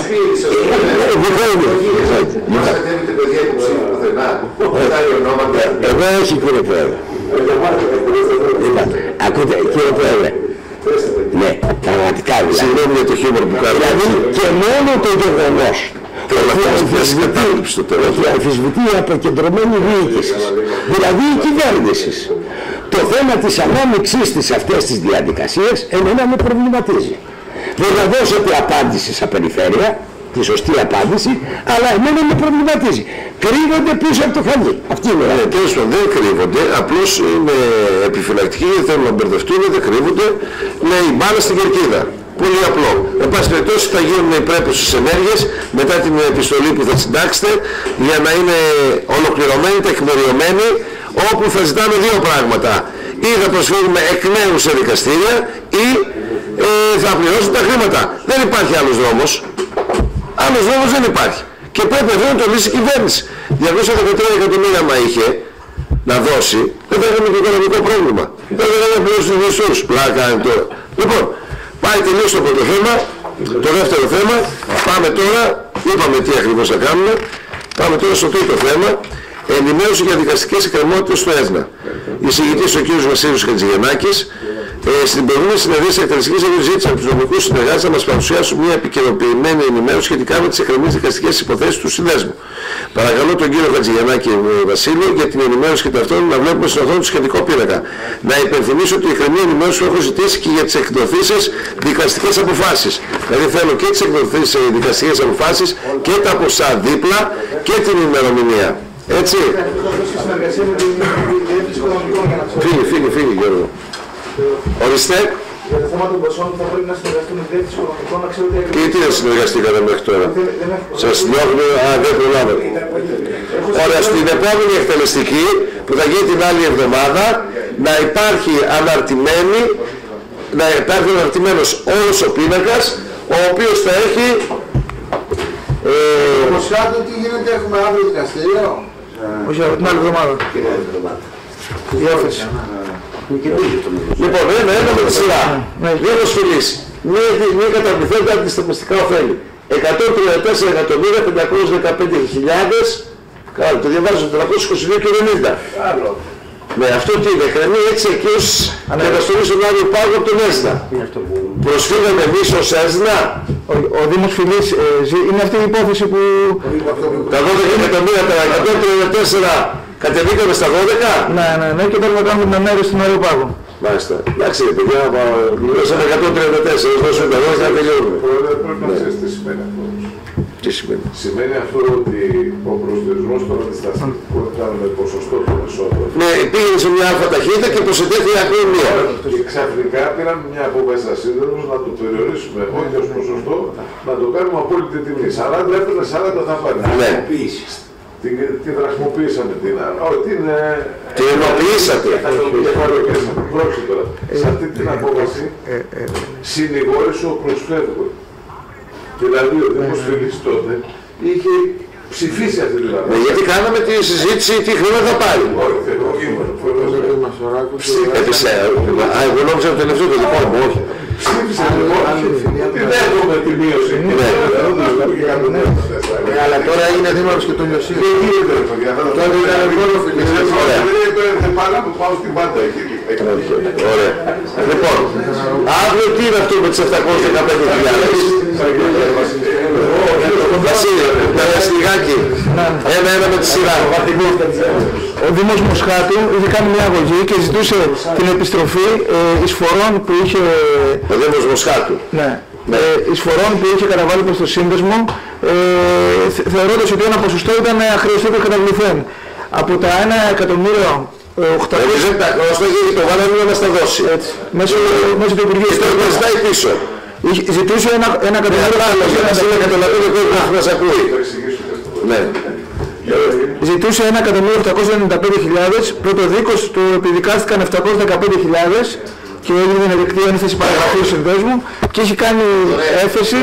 Μας κατέβητε παιδιά που ψήφουν πουθενά. Κοιτάει ονόματα. Εγώ όχι κύριε Πρόεδρε. Ακούτε κύριε Πρόεδρε. Ναι, πραγματικά δηλαδή. Συγγνώμη για το χιούμορ που κάνω. Δηλαδή και μόνο το γεγονός ότι αμφισβητεί η αποκεντρωμένη διοίκηση, δηλαδή η κυβέρνηση, το θέμα της ανάμειξής της σε αυτές τις διαδικασίες εμένα με προβληματίζει. Δεν θα δώσετε απάντηση σαν περιφέρεια, τη σωστή απάντηση, αλλά εμένα με προβληματίζει. Κρύβονται πίσω από το χαλί. Αυτή είναι η τέλος πάντων, δεν κρύβονται, απλώς είναι επιφυλακτικοί, δεν θέλουν να μπερδευτούν, δεν κρύβονται, είναι η μπάλα στην κερκίδα. Πολύ απλό. Εν πάση περιπτώσει θα γίνουν οι πρέπουσες ενέργειες μετά την επιστολή που θα συντάξετε για να είναι ολοκληρωμένοι, τεκμηριωμένοι, όπου θα ζητάμε δύο πράγματα. Ή θα προσφέρουμε εκ νέου σε δικαστήρια ή θα πληρώσουν τα χρήματα. Δεν υπάρχει άλλος δρόμος. Άλλος δρόμος δεν υπάρχει. Και πρέπει αυτό να το λύσει η κυβέρνηση. 213 εκατομμύρια άμα είχε να δώσει, δεν θα είχαμε και οικονομικό πρόβλημα. Δεν θα είχαμε πληρώσει τους μισθούς. Πλάκα είναι τώρα. Λοιπόν, πάει τελείως το πρώτο θέμα. Το δεύτερο θέμα, πάμε τώρα, είπαμε τι ακριβώς θα κάνουμε. Πάμε τώρα στο τρίτο θέμα. Ενημέρωση για δικαστικές εκκρεμότητες στο ΕΣΝΑ. Εισηγητής ο κ. Βασίλης Χατζηγιαννάκης. Στην προηγούμενη συνεδρία της Εκτελεστικής Επιτροπής ζήτησε από τους νομικούς συνεργάτες να μας παρουσιάσουν μια επικαιροποιημένη ενημέρωση σχετικά με τις εκκρεμείς δικαστικές υποθέσεις του συνδέσμου. Παρακαλώ τον κύριο Χατζηγιαννάκη Βασίλειο για την ενημέρωση και ταυτόχρονα να βλέπουμε στην οθόνη του σχετικό πίνακα. Να υπενθυμίσω ότι η εκκρεμή ενημέρωση που έχω ζητήσει και για τις εκδοθήσεις δικαστικές αποφάσεις. Δηλαδή θέλω και τις εκδοθήσεις δικαστικές αποφάσεις και τα ποσά δίπλα και την ημερομηνία. Έτσι. Φύγε Γιώργο. Ορίστε. Για το θέμα των ποσών θα πρέπει να συνεργαστούν οι διεύθυνση οικονομικών, να ξέρετε... Και τι να συνεργαστήκατε μέχρι τώρα. Σας διώχνω, δεν προλάβετε. Ωραία, στην επόμενη εκτελεστική που θα γίνει την άλλη εβδομάδα να υπάρχει αναρτημένος όλος ο πίνακας, ο οποίος θα έχει... Μοσχάτου, τι γίνεται, έχουμε αύριο δικαστήριο? Όχι, από την άλλη εβδομάδα. Η όφεση. Λοιπόν, ένα με τη σειρά. Λίγος φιλής. Μία καταβληθέντα αντισταθμιστικά ωφέλη. 134.515.000, το διαβάζω 422,90. Με αυτό τι είναι, κρεμεί έτσι εκεί ως καταστολή στον Άγιο Πάγο από τον ΕΣΔΑ. Προσφύγαμε εμείς ως ΕΣΔΑ. Ο Δήμος Φιλής, είναι αυτή η υπόθεση που... Τα 12 εκατομμύρια, τα 134 κατεβήκαμε στα 12. Ναι, και τώρα να κάνουμε την μέρα στον Άγιο Πάγο. Μάλιστα. Εντάξει, παιδιά, μιλώσαμε 134, δώσουμε τα 12 να τελειώνουμε. Πρέπει να ξέρεις τι σημαίνει αυτό. Τι σημαίνει? Σημαίνει αυτό ότι ο προσδιορισμός των αντισταθμιστικών με ποσοστό των εσόδων. Ναι, πήγαινε σε μια αλφα ταχύτητα και προσετέθη ακόμη μία. Και ξαφνικά πήραμε μια απόφαση στα σύνδεσμους να το περιορίσουμε όχι ως ποσοστό, να το κάνουμε απόλυτη τιμή. 40 έπρεπε 40 θα πάρει. Ναι. Τη δραχμοποιήσαμε την άλλη. Την ενοποιήσατε. Πρόκειται τώρα. Σε αυτή την απόφαση συνηγόρησε ο προσφεύγων. Δηλαδή ο Δήμος Φιλής τότε είχε ψηφίσει αυτή την απόφαση. Γιατί κάναμε τη συζήτηση τι χρόνο θα πάρει. Εγώ νόμιζα το τελευταίο το δικό μου, όχι. Ψήφισε λοιπόν ότι δεν έχουμε τη μείωση. Αλλά τώρα είναι δήμαρχος και το Λιωσίου. Δεν γίνεται παιδιά. Τότε ήταν μόνο Φιλής. Δεν πάω στην πάντα εκεί. Ωραία. Λοιπόν, αύριο τι είναι αυτό με τις 715.000? Βασίλη, Λιγάκι, ένα με τη σειρά. Ο Δήμος Μοσχάτου είχε κάνει μια αγωγή και ζητούσε την επιστροφή εισφορών που είχε... Ο Δήμος Μοσχάτου. Ναι. Εισφορών που είχε καταβάλει προς το σύνδεσμο, θεωρώντας ότι ένα ποσοστό ήταν αχρεωστήτο καταβληθέν. Από τα 1.800.000... το βάλαμε να μας τα δώσει. Μέσω του Υπουργείου. Και τώρα ζητάει πίσω. Ζητούσε ένα Ζητούσε 1.895.000, πρώτο δίκος του επιδικάστηκαν 715.000 και έγινε ενδεικτή ένθεση παραγραφή του συνδέσμου και έχει κάνει έφεση.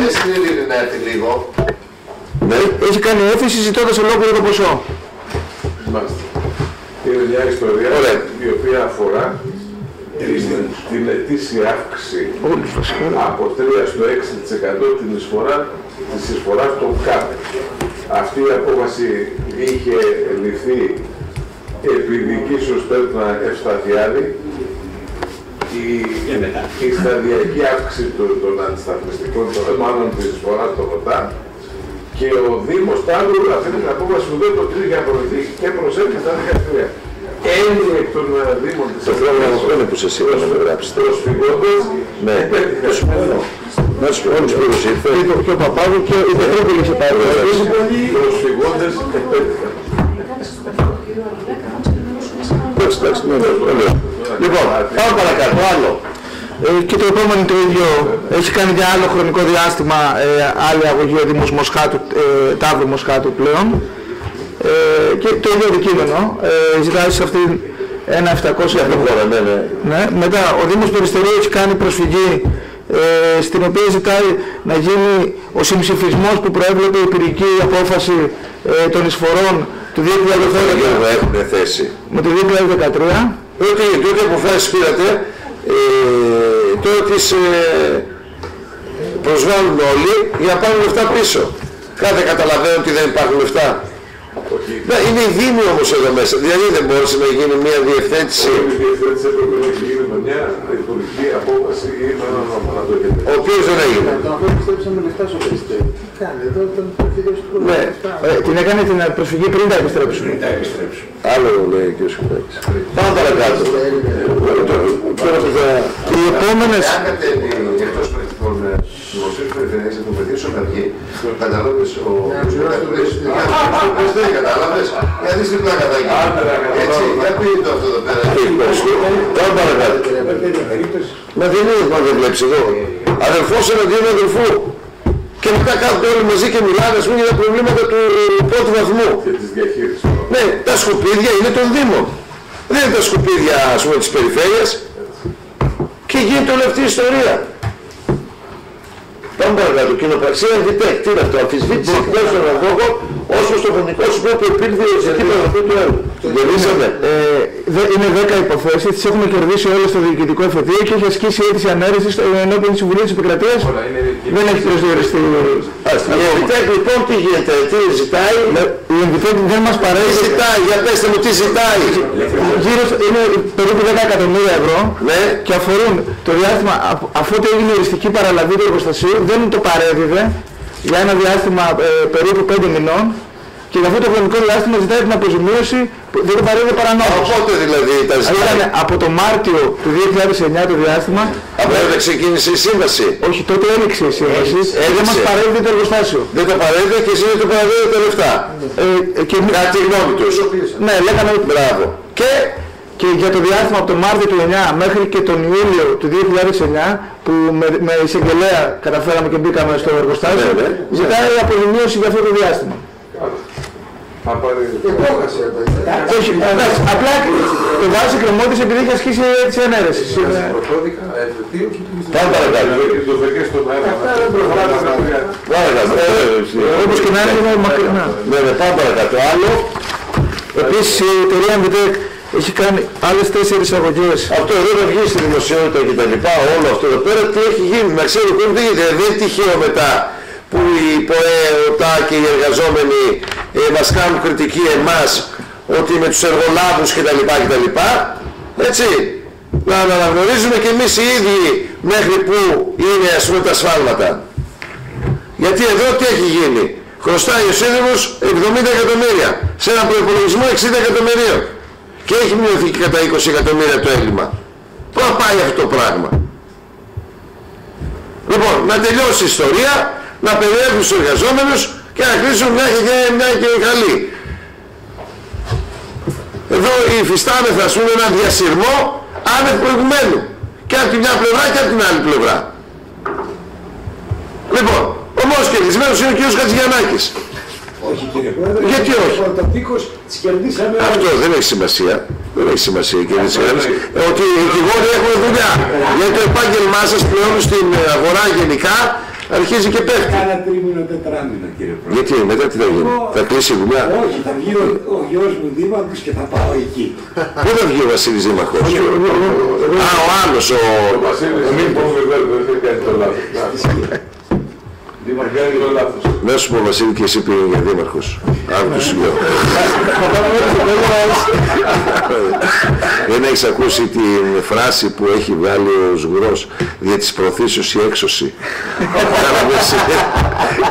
Έχει κάνει έφεση ζητώντας ολόκληρο το ποσό. Είναι μια ιστορία η οποία αφορά την ετήσια αύξηση από 3 στο 6% της εισφοράς των ΚΑΠ. Αυτή η απόφαση είχε ληφθεί επί δικής Στέλνα Ευσταθιάδη. Η σταδιακή αύξηση των αντισταθμιστικών μάλλον της εισφοράς των ΟΤΑ και ο Δήμος Τάλου αυτή την απόφαση που δεν το κρίνει για προηγή και προσέφηκε στα δικαστήρια. Έννοια εκ των Δήμων της Ευρώπης που σας είπα να με γράψετε. Προσφυγόντες, ναι, να σου πω όλους που ήρθε. Και ο Παπάδου και η Πετρούπολη σε πάρει. Προσφυγόντες επέτυχαν. Εντάξει, λοιπόν, πάμε παρακάτω, άλλο. Και το επόμενο το ίδιο, έχει κάνει για άλλο χρονικό διάστημα άλλη αγωγή ο Δήμος Μοσχάτου, Ταύρου Μοσχάτου πλέον. Και το ίδιο αντικείμενο, ζητάει σε αυτήν 1.700 ευρώ. Ναι. Μετά ο Δήμος Περιστερίου έχει κάνει προσφυγή στην οποία ζητάει να γίνει ο συμψηφισμός που προέβλεπε η πυρική απόφαση των εισφορών του 2013 με το 2013. Τότε αποφάσεις πήρατε, τώρα τις προσβάλλουν όλοι για να πάρουν λεφτά πίσω. Κάθε καταλαβαίνω ότι δεν υπάρχουν λεφτά. Ναι, είναι η Δήμη όμως εδώ μέσα, δηλαδή δεν μπόρεσε να γίνει μια διευθέτηση. Η διευθέτηση έπρεπε να γίνει με μια υπουργική απόφαση ή με ένα νόμο να το έχετε. Ο οποίος δεν έγινε. Αφού επιστρέψαμε λεφτά στο Περιστέρι. Τι κάνει εδώ, τον προσφυγός του Ναι, την έκανε την προσφυγή πριν τα επιστρέψουν. άλλο λέει ο κ. Σκουπάκης. Πάμε παρακάτω. Οι επόμενες... Αν κατέβει εκτός πρακτικών δημοσίων περιφερειακής εκπαιδείας όταν βγει, καταλάβεις ο Σκουπάκης, δεν κατάλαβες, γιατί στην πλάκα θα γίνει. Έτσι, για πείτε το αυτό εδώ πέρα. Πάμε παρακάτω. Μα δεν είναι, μα δεν βλέπεις εδώ. Αδελφός εναντίον αδελφού. Και μετά κάθονται όλοι μαζί και μιλάνε, ας πούμε, για τα προβλήματα του πρώτου βαθμού. Και της διαχείρισης. Ναι, τα σκουπίδια είναι των Δήμων. Δεν είναι τα σκουπίδια, ας πούμε, της περιφέρειας και γίνεται όλη αυτή η ιστορία. Πάμε παρακάτω. Κοινοπραξία Ενβιτέκ. Τι είναι αυτό? Αμφισβήτηση εκ μέρους των αγωγών ως προς το χρονικό σημείο που υπήρχε η επίπεδο του έργου. Γελίσαμε. Είναι 10 υποθέσεις, τις έχουμε κερδίσει όλες στο διοικητικό εφετείο και έχει ασκήσει αίτηση ανέρεσης ενώπιον της Συμβουλίου της Επικρατείας. Δεν έχει προσδιοριστεί. Η Ενβιτέκ λοιπόν τι γίνεται, τι ζητάει? Η Ενβιτέκ δεν μας παρέχει. Τι ζητάει, για πέστε μου τι ζητάει? Γύρω είναι περίπου 10 εκατομμύρια ευρώ και αφορούν το διάστημα αφού έγινε η οριστική παραλαβή του εργοστασίου, δεν το παρέδιδε για ένα διάστημα περίπου 5 μηνών και για αυτό το χρονικό διάστημα ζητάει την αποζημίωση που δεν το παρέδιδε παρανόμως. Οπότε δηλαδή τα ζητάει. Από το Μάρτιο του 2009 το διάστημα. Από τότε ξεκίνησε η σύμβαση. Όχι, τότε έληξε η σύμβαση. Δεν μας παρέδιδε το εργοστάσιο. Δεν το παρέδιδε και εσύ δεν το παρέδιδε τα λεφτά. Κατά τη γνώμη τους. Ναι, λέγανε ότι μπράβο. Και για το διάστημα από τον Μάρτιο του 2009 μέχρι και τον Ιούλιο του 2009 που με εισαγγελέα καταφέραμε και μπήκαμε στο εργοστάσιο, ζητάει αποζημίωση για αυτό το διάστημα. Όχι, απλά το βάζει κρεμότης επειδή έχει ασκήσει τις ανέρεσης. Πάμε παρακάτω. Όπως και να είναι μακρινά. Ναι, πάμε παρακάτω. Άλλο. Επίσης η εταιρεία Envitec έχει κάνει άλλες 4 εισαγωγές. Αυτό εδώ να βγει στη δημοσιότητα και τα λοιπά, όλο αυτό εδώ πέρα τι έχει γίνει, να ξέρω τι γίνεται. Δεν είναι τυχαίο μετά που οι ΠΟΕ, ΟΤΑ και οι εργαζόμενοι μας κάνουν κριτική εμάς ότι με τους εργολάβους κτλ. Έτσι, να αναγνωρίζουμε και εμείς οι ίδιοι μέχρι που είναι ας πούμε τα σφάλματα. Γιατί εδώ τι έχει γίνει? Χρωστάει ο σύνδεσμος 70 εκατομμύρια σε έναν προϋπολογισμό 60 εκατομμυρίων. Και έχει μειωθεί και κατά 20 εκατομμύρια το έλλειμμα. Πού θα πάει αυτό το πράγμα? Λοιπόν, να τελειώσει η ιστορία, να περιέχουν στους εργαζόμενους και να κλείσουν μια και καλή. Εδώ υφιστάμεθα ας πούμε ένα διασυρμό άνευ προηγουμένου. Και από τη μια πλευρά και από την άλλη πλευρά. Λοιπόν, ο μόνος κερδισμένος είναι ο κ. Χατζηγιαννάκης. Όχι κύριε Πρόεδρε, γιατί όχι? Το τείχος τις κερδίσαμε. Αυτό δεν έχει σημασία. Δεν έχει σημασία η κερδισμένος. Ότι οι δικηγόροι έχουν δουλειά. Γιατί το επάγγελμά σας πλέον στην αγορά γενικά αρχίζει και πέφτει. Κάνα τρίμηνο τετράμινο κύριε Πρόεδρε. Γιατί μετά τι θα γίνει? Θα κλείσει η δουλειά? Όχι, θα βγει ο γιος μου δήμαρχος και θα πάω εκεί. Πού θα βγει ο Βασίλης δήμαρχος? Α, ο άλλος ο... Μην πούμε βέβαια, δεν θα κάνει το λάθος. Να σου πω Βασίλη και εσύ πήγαινε για δήμαρχος. Άκου σου λέω. Δεν έχεις ακούσει την φράση που έχει βγάλει ο Σγουρός για τις προθήσεως η έξωση?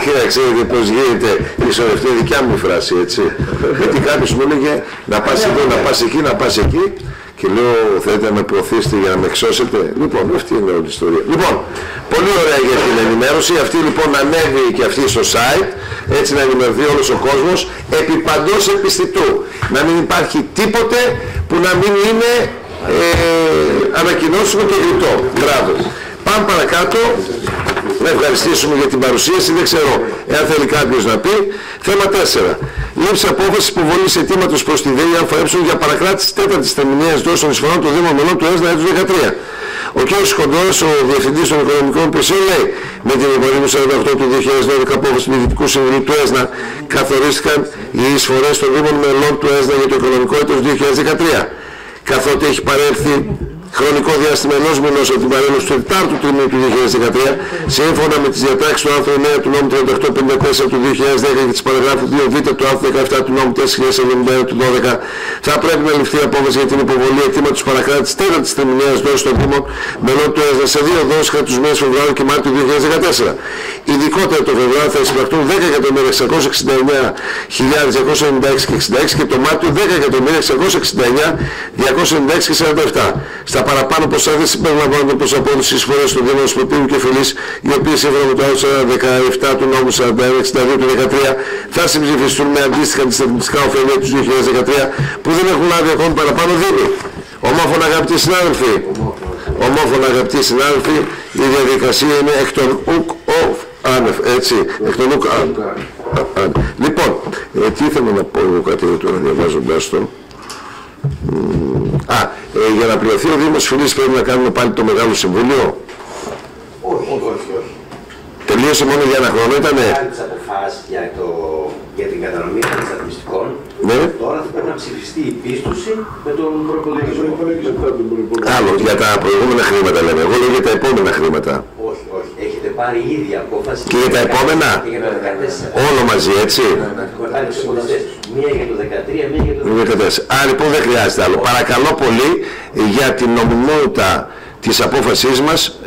Και να ξέρετε πως γίνεται η σωρευτή δικιά μου φράση, έτσι. Γιατί κάποιος μου έλεγε να πας εδώ, να πας εκεί, να πας εκεί. Και λέω, θέλετε να με προωθήσετε για να με εξώσετε? Λοιπόν, αυτή είναι όλη η ιστορία. Λοιπόν, πολύ ωραία για την ενημέρωση. Αυτή λοιπόν ανέβει και αυτή στο site, έτσι να ενημερωθεί όλος ο κόσμος, επί παντός επιστητού. Να μην υπάρχει τίποτε που να μην είναι ανακοινώσιμο και γρυπτό. Μπράβο. Πάμε παρακάτω. Να ευχαριστήσουμε για την παρουσίαση. Δεν ξέρω εάν θέλει κάποιος να πει. Θέμα 4. Λήψη απόφαση υποβολή αιτήματος προς τη ΔΕΗ ΑΕ για παρακράτηση τέταρτης θεμηνίας δόσης των εισφορών των Δήμων Μελών του ΕΣΝΑ έτους 2013. Ο κ. Κοντός, ο Διευθυντής των Οικονομικών Υπηρεσιών, λέει: με την υποδείγμα 48 του 2012 απόφαση του Διοικητικού Συμβουλίου του ΕΣΝΑ καθορίστηκαν οι εισφορές των Δήμων Μελών του ΕΣΝΑ για το οικονομικό έτος 2013. Καθότι έχει παρέλθει χρονικό διάστημα ενός μηνός από την παρέλευση του 4ου τριμήνου του 2013, σύμφωνα με τις διατάξεις του άρθρου 9 του νόμου 3854 του 2010 και της παραγράφου 2β του άρθρου 17 του νόμου 4071 του 12, θα πρέπει να ληφθεί απόφαση για την υποβολή αιτήματος παρακράτησης τέταρτης τριμηνιαίας δόσης των Δήμων Μελών του ΕΣΝΑ σε 2 δόσεις κατά τους μήνες Φεβρουάριο και Μάρτιο 2014. Ειδικότερα το Φεβρουάριο θα εισπραχτούν 10.669.296 και 66 και το Μάρτιο 10.669.296 και 47. Στα παραπάνω ποσά δεν συμπεριλαμβάνονται προς απόδοση εισφορές των Δήμων Σποτίου και Φελής, οι οποίες σύμφωνα με το άρθρο 17 του νόμου 4162 του 2013 θα συμψηφιστούν με αντίστοιχα αντισταθμιστικά ωφέλη του 2013 που δεν έχουν λάβει ακόμη παραπάνω Δήμοι. Ομόφωνα αγαπητοί συνάδελφοι, η διαδικασία είναι εκ των ουκ άνευ, έτσι, εκ των ουκ άνευ. Λοιπόν, τι ήθελα να πω εγώ κάτι τώρα διαβάζοντας το. Για να πληρωθεί ο Δήμος Φυλής πρέπει να κάνουμε πάλι το Μεγάλο Συμβούλιο. Όχι. Τελείωσε μόνο για ένα χρόνο, ήτανε. Κάνει τις αποφάσεις για την κατανομή των στατιστικών. Ναι. Τώρα θα πρέπει να ψηφιστεί η πίστοση με τον προπολογισμό. Άλλο, για τα προηγούμενα χρήματα λέμε. Εγώ λέω για τα επόμενα χρήματα. Όχι. Έχετε πάρει ήδη απόφαση. Και για τα επόμενα. Και για το 14. Όλο μαζί, έτσι. Μία για το 13, μία για το 14. Άρα λοιπόν δεν χρειάζεται άλλο. Παρακαλώ πολύ για την νομιμότητα της απόφασής μας,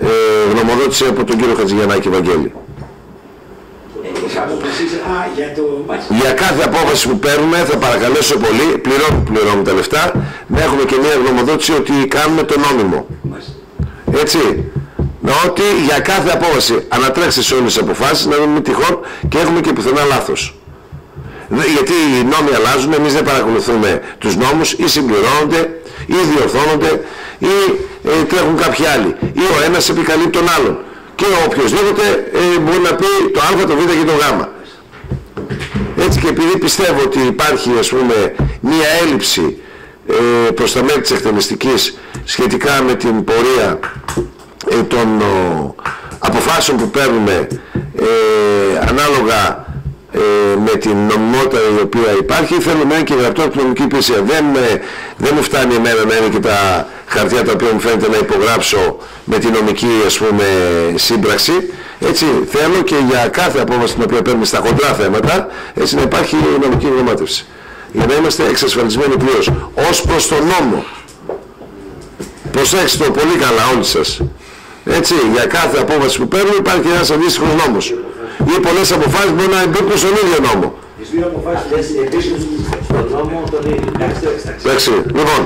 γνωμοδότηση από τον κύριο Χατζηγιαννάκη Βαγγέλη. Για κάθε απόφαση που παίρνουμε θα παρακαλέσω πολύ, πληρώνουμε τα λεφτά, να έχουμε και μια γνωμοδότηση ότι κάνουμε το νόμιμο. Έτσι. Ότι για κάθε απόφαση ανατρέξτε σε όλες τις αποφάσεις, να δούμε τυχόν και έχουμε και πουθενά λάθος. Γιατί οι νόμοι αλλάζουν, εμείς δεν παρακολουθούμε τους νόμους, ή συμπληρώνονται, ή διορθώνονται, ή τρέχουν κάποιοι άλλοι. Ή ο ένας επικαλύπτει τον άλλον. Και οποιοσδήποτε μπορεί να πει το α, το β και το γ. Έτσι, και επειδή πιστεύω ότι υπάρχει, ας πούμε, μία έλλειψη προς τα μέρη της εκτελεστικής σχετικά με την πορεία των αποφάσεων που παίρνουμε ανάλογα με την νομιμότητα η οποία υπάρχει, θέλω να είναι και γραπτό από την νομική υπηρεσία. Δεν μου φτάνει εμένα να είναι και τα χαρτιά τα οποία μου φαίνεται να υπογράψω με την νομική, ας πούμε, σύμπραξη. Έτσι, θέλω και για κάθε απόφαση την οποία παίρνουμε στα χοντρά θέματα, έτσι να υπάρχει νομική γνωμάτευση. Για να είμαστε εξασφαλισμένοι πλήρως. Ως προς τον νόμο. Προσέξτε το πολύ καλά όλοι σας. Έτσι, για κάθε απόφαση που παίρνουμε υπάρχει ένας αντίστοιχος νόμος. Ή πολλές αποφάσεις μπορεί να εμπίπτουν στον ίδιο νόμο. Τις δύο αποφάσεις εμπίπτουν στον νόμο τον ίδιο. Εντάξει, λοιπόν.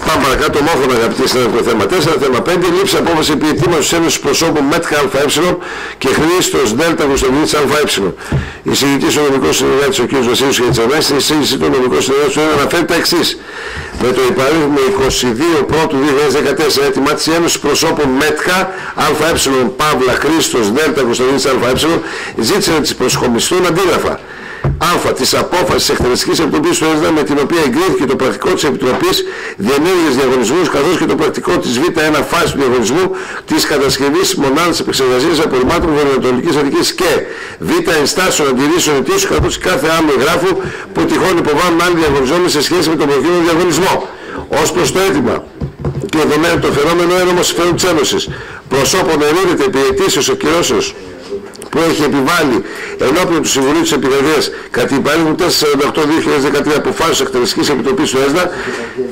Πάμε παρακάτω, ομόφωνα αγαπητοί συνάδελφοι, το θέμα 4. Θέμα 5. Λήψη απόφαση επί αιτήματος της Ένωσης Προσώπων ΜΕΤΧ ΑΕ και Χρήστος ΔΕΛΤΑ Κωνσταντινίτης ΑΕ. Εισηγητής ο νομικός συνεργάτης ο κ. Βασίλης Χετσανάκης, στην εισήγηση του νομικού συνεργάτης αναφέρει τα εξής. Με το υπαρίθμο 22 πρώτου 2014 έτοιμα της Ένωσης Προσώπων ΜΕΤΧ ΑΕ Παύλα Χρήστος ΔΕΛΤΑ Κωνσταντινίτης ΑΕ ζήτησε να τις προσχομιστούν αντίγραφα. Α. Της απόφασης εκτελεστικής επιτροπής του ΕΣΔΑ με την οποία εγκρίθηκε το πρακτικό της Επιτροπής Διενέργειας Διαγωνισμούς καθώς και το πρακτικό της Β1 φάση του διαγωνισμού της κατασκευής μονάδας επεξεργασίας απορριμμάτων βορειοανατολικής Αττικής και Β ενστάσεων αντιρρήσεων αιτήσεων καθώς και κάθε άλλο εγγράφου που τυχόν υποβάλλουν άλλοι διαγωνιζόμενοι σε σχέση με τον προκείμενο διαγωνισμό. Ως προς το αίτημα και δεδομένου το φαινόμενο ένομο συμφέρον της Ένωσης προσώπων ερεύνεται επί αιτήσεως ακυρώσεως που έχει επιβάλει ενώπιον του Συμβουλίου της Επικρατείας κατά την παράδειγμα 448-2013 αποφάσεως εκτελεστικής επιτροπής του ΕΣΔΑ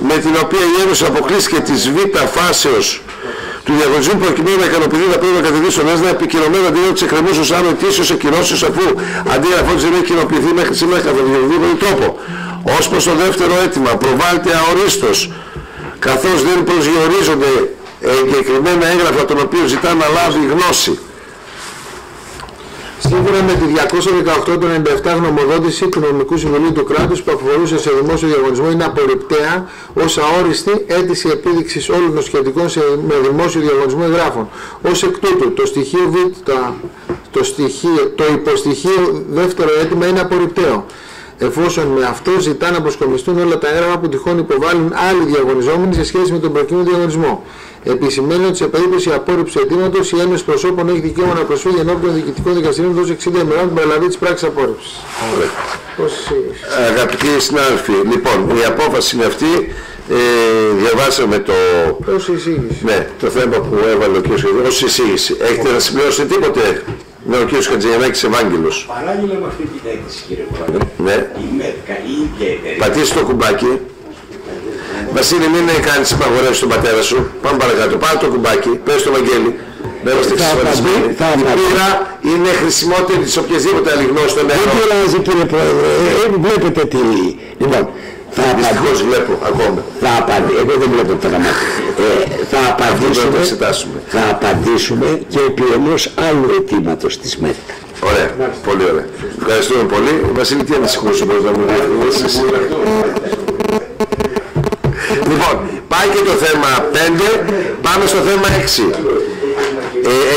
με την οποία η Ένωση αποκλείστηκε της Β φάσεως του διαγωνισμού προκειμένου να ικανοποιηθεί τα πρέπει να κατεβεί στον ΕΣΔΑ επικυρωμένο αντίον της εκκρεμούσεως άνω αιτήσεως ακυρώσεως αφού αντίγραφό της δεν έχει κοινοποιηθεί μέχρι σήμερα κατά οποιοδήποτε τρόπο. Ως προς το δεύτερο αίτημα προβάλλεται αορίστος καθώς δεν προσδιορίζονται εγκεκριμένα έγγραφα των οποίων ζητά να λάβει γνώση. Σύμφωνα με τη 218 των 97 γνωμοδότηση του Νομικού Συμβουλίου του Κράτους που αφορούσε σε δημόσιο διαγωνισμό είναι απορριπταία ως αόριστη αίτηση επίδειξης όλων των σχετικών με δημόσιο διαγωνισμό εγγράφων. Ως εκ τούτου το υποστοιχείο δεύτερο αίτημα είναι απορριπταίο, εφόσον με αυτό ζητά να προσκομιστούν όλα τα έγγραφα που τυχόν υποβάλλουν άλλοι διαγωνιζόμενοι σε σχέση με τον προκείμενο διαγωνισμό. Επισημαίνει ότι σε περίπτωση απόρριψης αιτήματος η Ένωση Προσώπων έχει δικαίωμα να προσφύγει ενώπιον διοικητικών δικαστηρίων εντός 60 ημερών την παραλαβή της πράξης απόρριψης. Αγαπητοί συνάδελφοι, λοιπόν, η απόφαση είναι αυτή. Διαβάσαμε το θέμα που έβαλε ο κ. Χατζηγιαννάκης ως εισήγηση. Έχετε να συμπληρώσετε τίποτε? Ναι, ο κ. Χατζηγιαννάκης Ευάγγελος. Παράλληλα με αυτή την αίτηση, κύριε Πρόεδρε, ναι. η ΜΕΤΚΑ, η ίδια εταιρεία. Πατήστε το κουμπάκι. Βασίλη, μην κάνεις υπαγορεύσεις στον πατέρα σου. Πάμε παρακάτω. Πάρε το κουμπάκι. Πες στο Βαγγέλη. Να είμαστε εξασφαλισμένοι. Η πείρα είναι χρησιμότερη της οποιασδήποτε άλλη γνώση των νέων. Δεν πειράζει, κύριε Πρόεδρε. Βλέπετε τι. Λοιπόν, δυστυχώς βλέπω ακόμα. Εγώ δεν βλέπω τα γραμμάτια. Θα απαντήσουμε και επί ενός άλλου αιτήματος της ΜΕΤΚΑ. Ωραία, πολύ ωραία. Ευχαριστούμε πολύ. Βασίλη, τι ανησυχούσε, μπορείς να μου διευκρινίσεις? Λοιπόν, πάει και το θέμα 5, πάμε στο θέμα 6.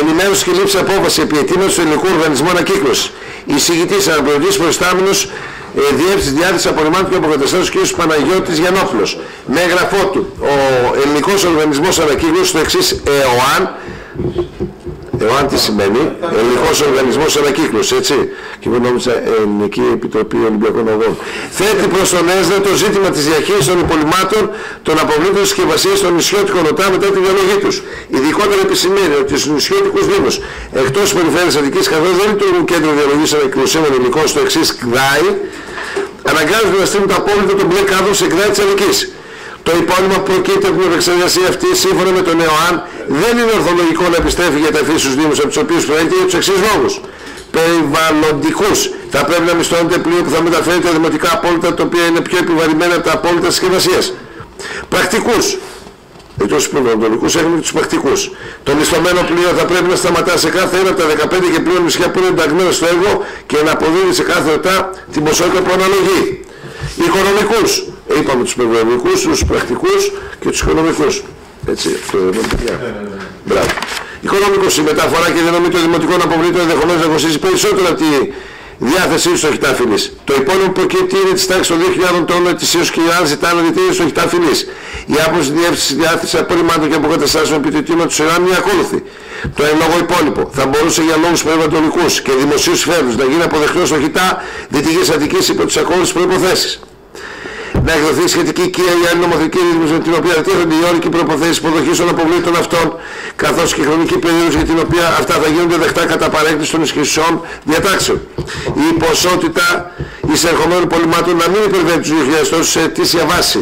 Ενημέρωση και λήψη απόφαση επί αιτήματος του Ελληνικού Οργανισμού Ανακύκλωσης. Εισηγητής αναπληρωτής προϊστάμενος Διεύθυνση διάθεση απορριμμάτων και αποκαταστάσεως κ. Παναγιώτης Γιαννόπουλος. Με έγγραφό του ο Ελληνικός Οργανισμός Ανακύκλωσης στο εξής ΕΟΑΝ. ΕΟΑΝ τι σημαίνει? Ελληνικός Οργανισμός Ανακύκλωσης, έτσι. Και εγώ νόμιζα Ελληνική Επιτροπή Ολυμπιακών Αγών. Θέτει προς τον ΕΣΔΑ το ζήτημα της διαχείρισης των υπολοιμμάτων των αποβλήτων της συσκευασίας των νησιώτικων ΟΤΑ μετά τη διαλογή τους. Ειδικότερα επισημαίνει ότι στους νησιώτικους δήμους εκτός περιφέρειας Αττικής, καθώς δεν λειτουργούν κέντρο διαλογής ανακυκλωσίμων υλικών στο εξής ΚΔΑΗ, αναγκάζονται να στείλουν τα απόβλητα των μπλε κάδων σε ΚΔΑΗ της Αττικής. Το υπόλοιπο που προκύπτει από την επεξεργασία αυτή, σύμφωνα με τον ΕΟΑΝ, δεν είναι ορθολογικό να επιστρέφει για τα ευθύ στους Δήμους από τους οποίους προέρχεται για τους εξής λόγους. Περιβαλλοντικούς. Θα πρέπει να μισθώνεται πλοίο που θα μεταφέρει τα δημοτικά απόλυτα, τα οποία είναι πιο επιβαρημένα από τα απόλυτα της συσκευασίας. Πρακτικούς. Εκτός τους περιβαλλοντικούς έχουμε τους πρακτικούς. Το μισθωμένο πλοίο θα πρέπει να σταματά σε κάθε ένα από τα 15 και πλέον νησιά που είναι ενταγμένα στο έργο και να αποδίδει σε κάθε ρωτά την ποσότητα που αναλογεί. Οικονομικούς. Είπαμε τους περιβαλλοντικούς, τους πρακτικούς και τους οικονομικούς. Έτσι, αυτό δεν είναι παιδιά. Μπράβο. Οικονομικούς. Η μεταφορά και η διανομή των δημοτικών αποβλήτων ενδεχομένως να κοστίσει περισσότερο από τη διάθεσή του στο χιτάφυλλης. Το υπόλοιπο προκύπτει είναι της τάξης των 2.000 τόνων ετησίως και οι άλλοι ζητάνε αντιτήρηση στο χιτάφυλλης. Η άποψη διάθεση απορριμμάτων και αποκαταστάσεων επί του αιτήματος ΕΡΑΜ είναι ακόλουθη. Το εν λόγω υπόλοιπο θα μπορούσε για λόγους περιβαλλοντικούς και δημοσίους συμφέροντος να γίνει αποδεκτό στο χιτά Δυτικής Αττικής υπό τις ακόλουθες προϋποθέσεις. Να εκδοθεί σχετική και η άλλη νομοθετική ρύθμιση με την οποία διατίθενται οι όροι και οι προϋποθέσεις υποδοχής των αποβλήτων αυτών, καθώς και η χρονική περίοδος για την οποία αυτά θα γίνονται δεκτά κατά παρέκκληση των ισχυσών διατάξεων. Η ποσότητα εισερχομένων υπολοιμμάτων να μην υπερβαίνει τους 2.000 τόνους σε αιτήσια βάση.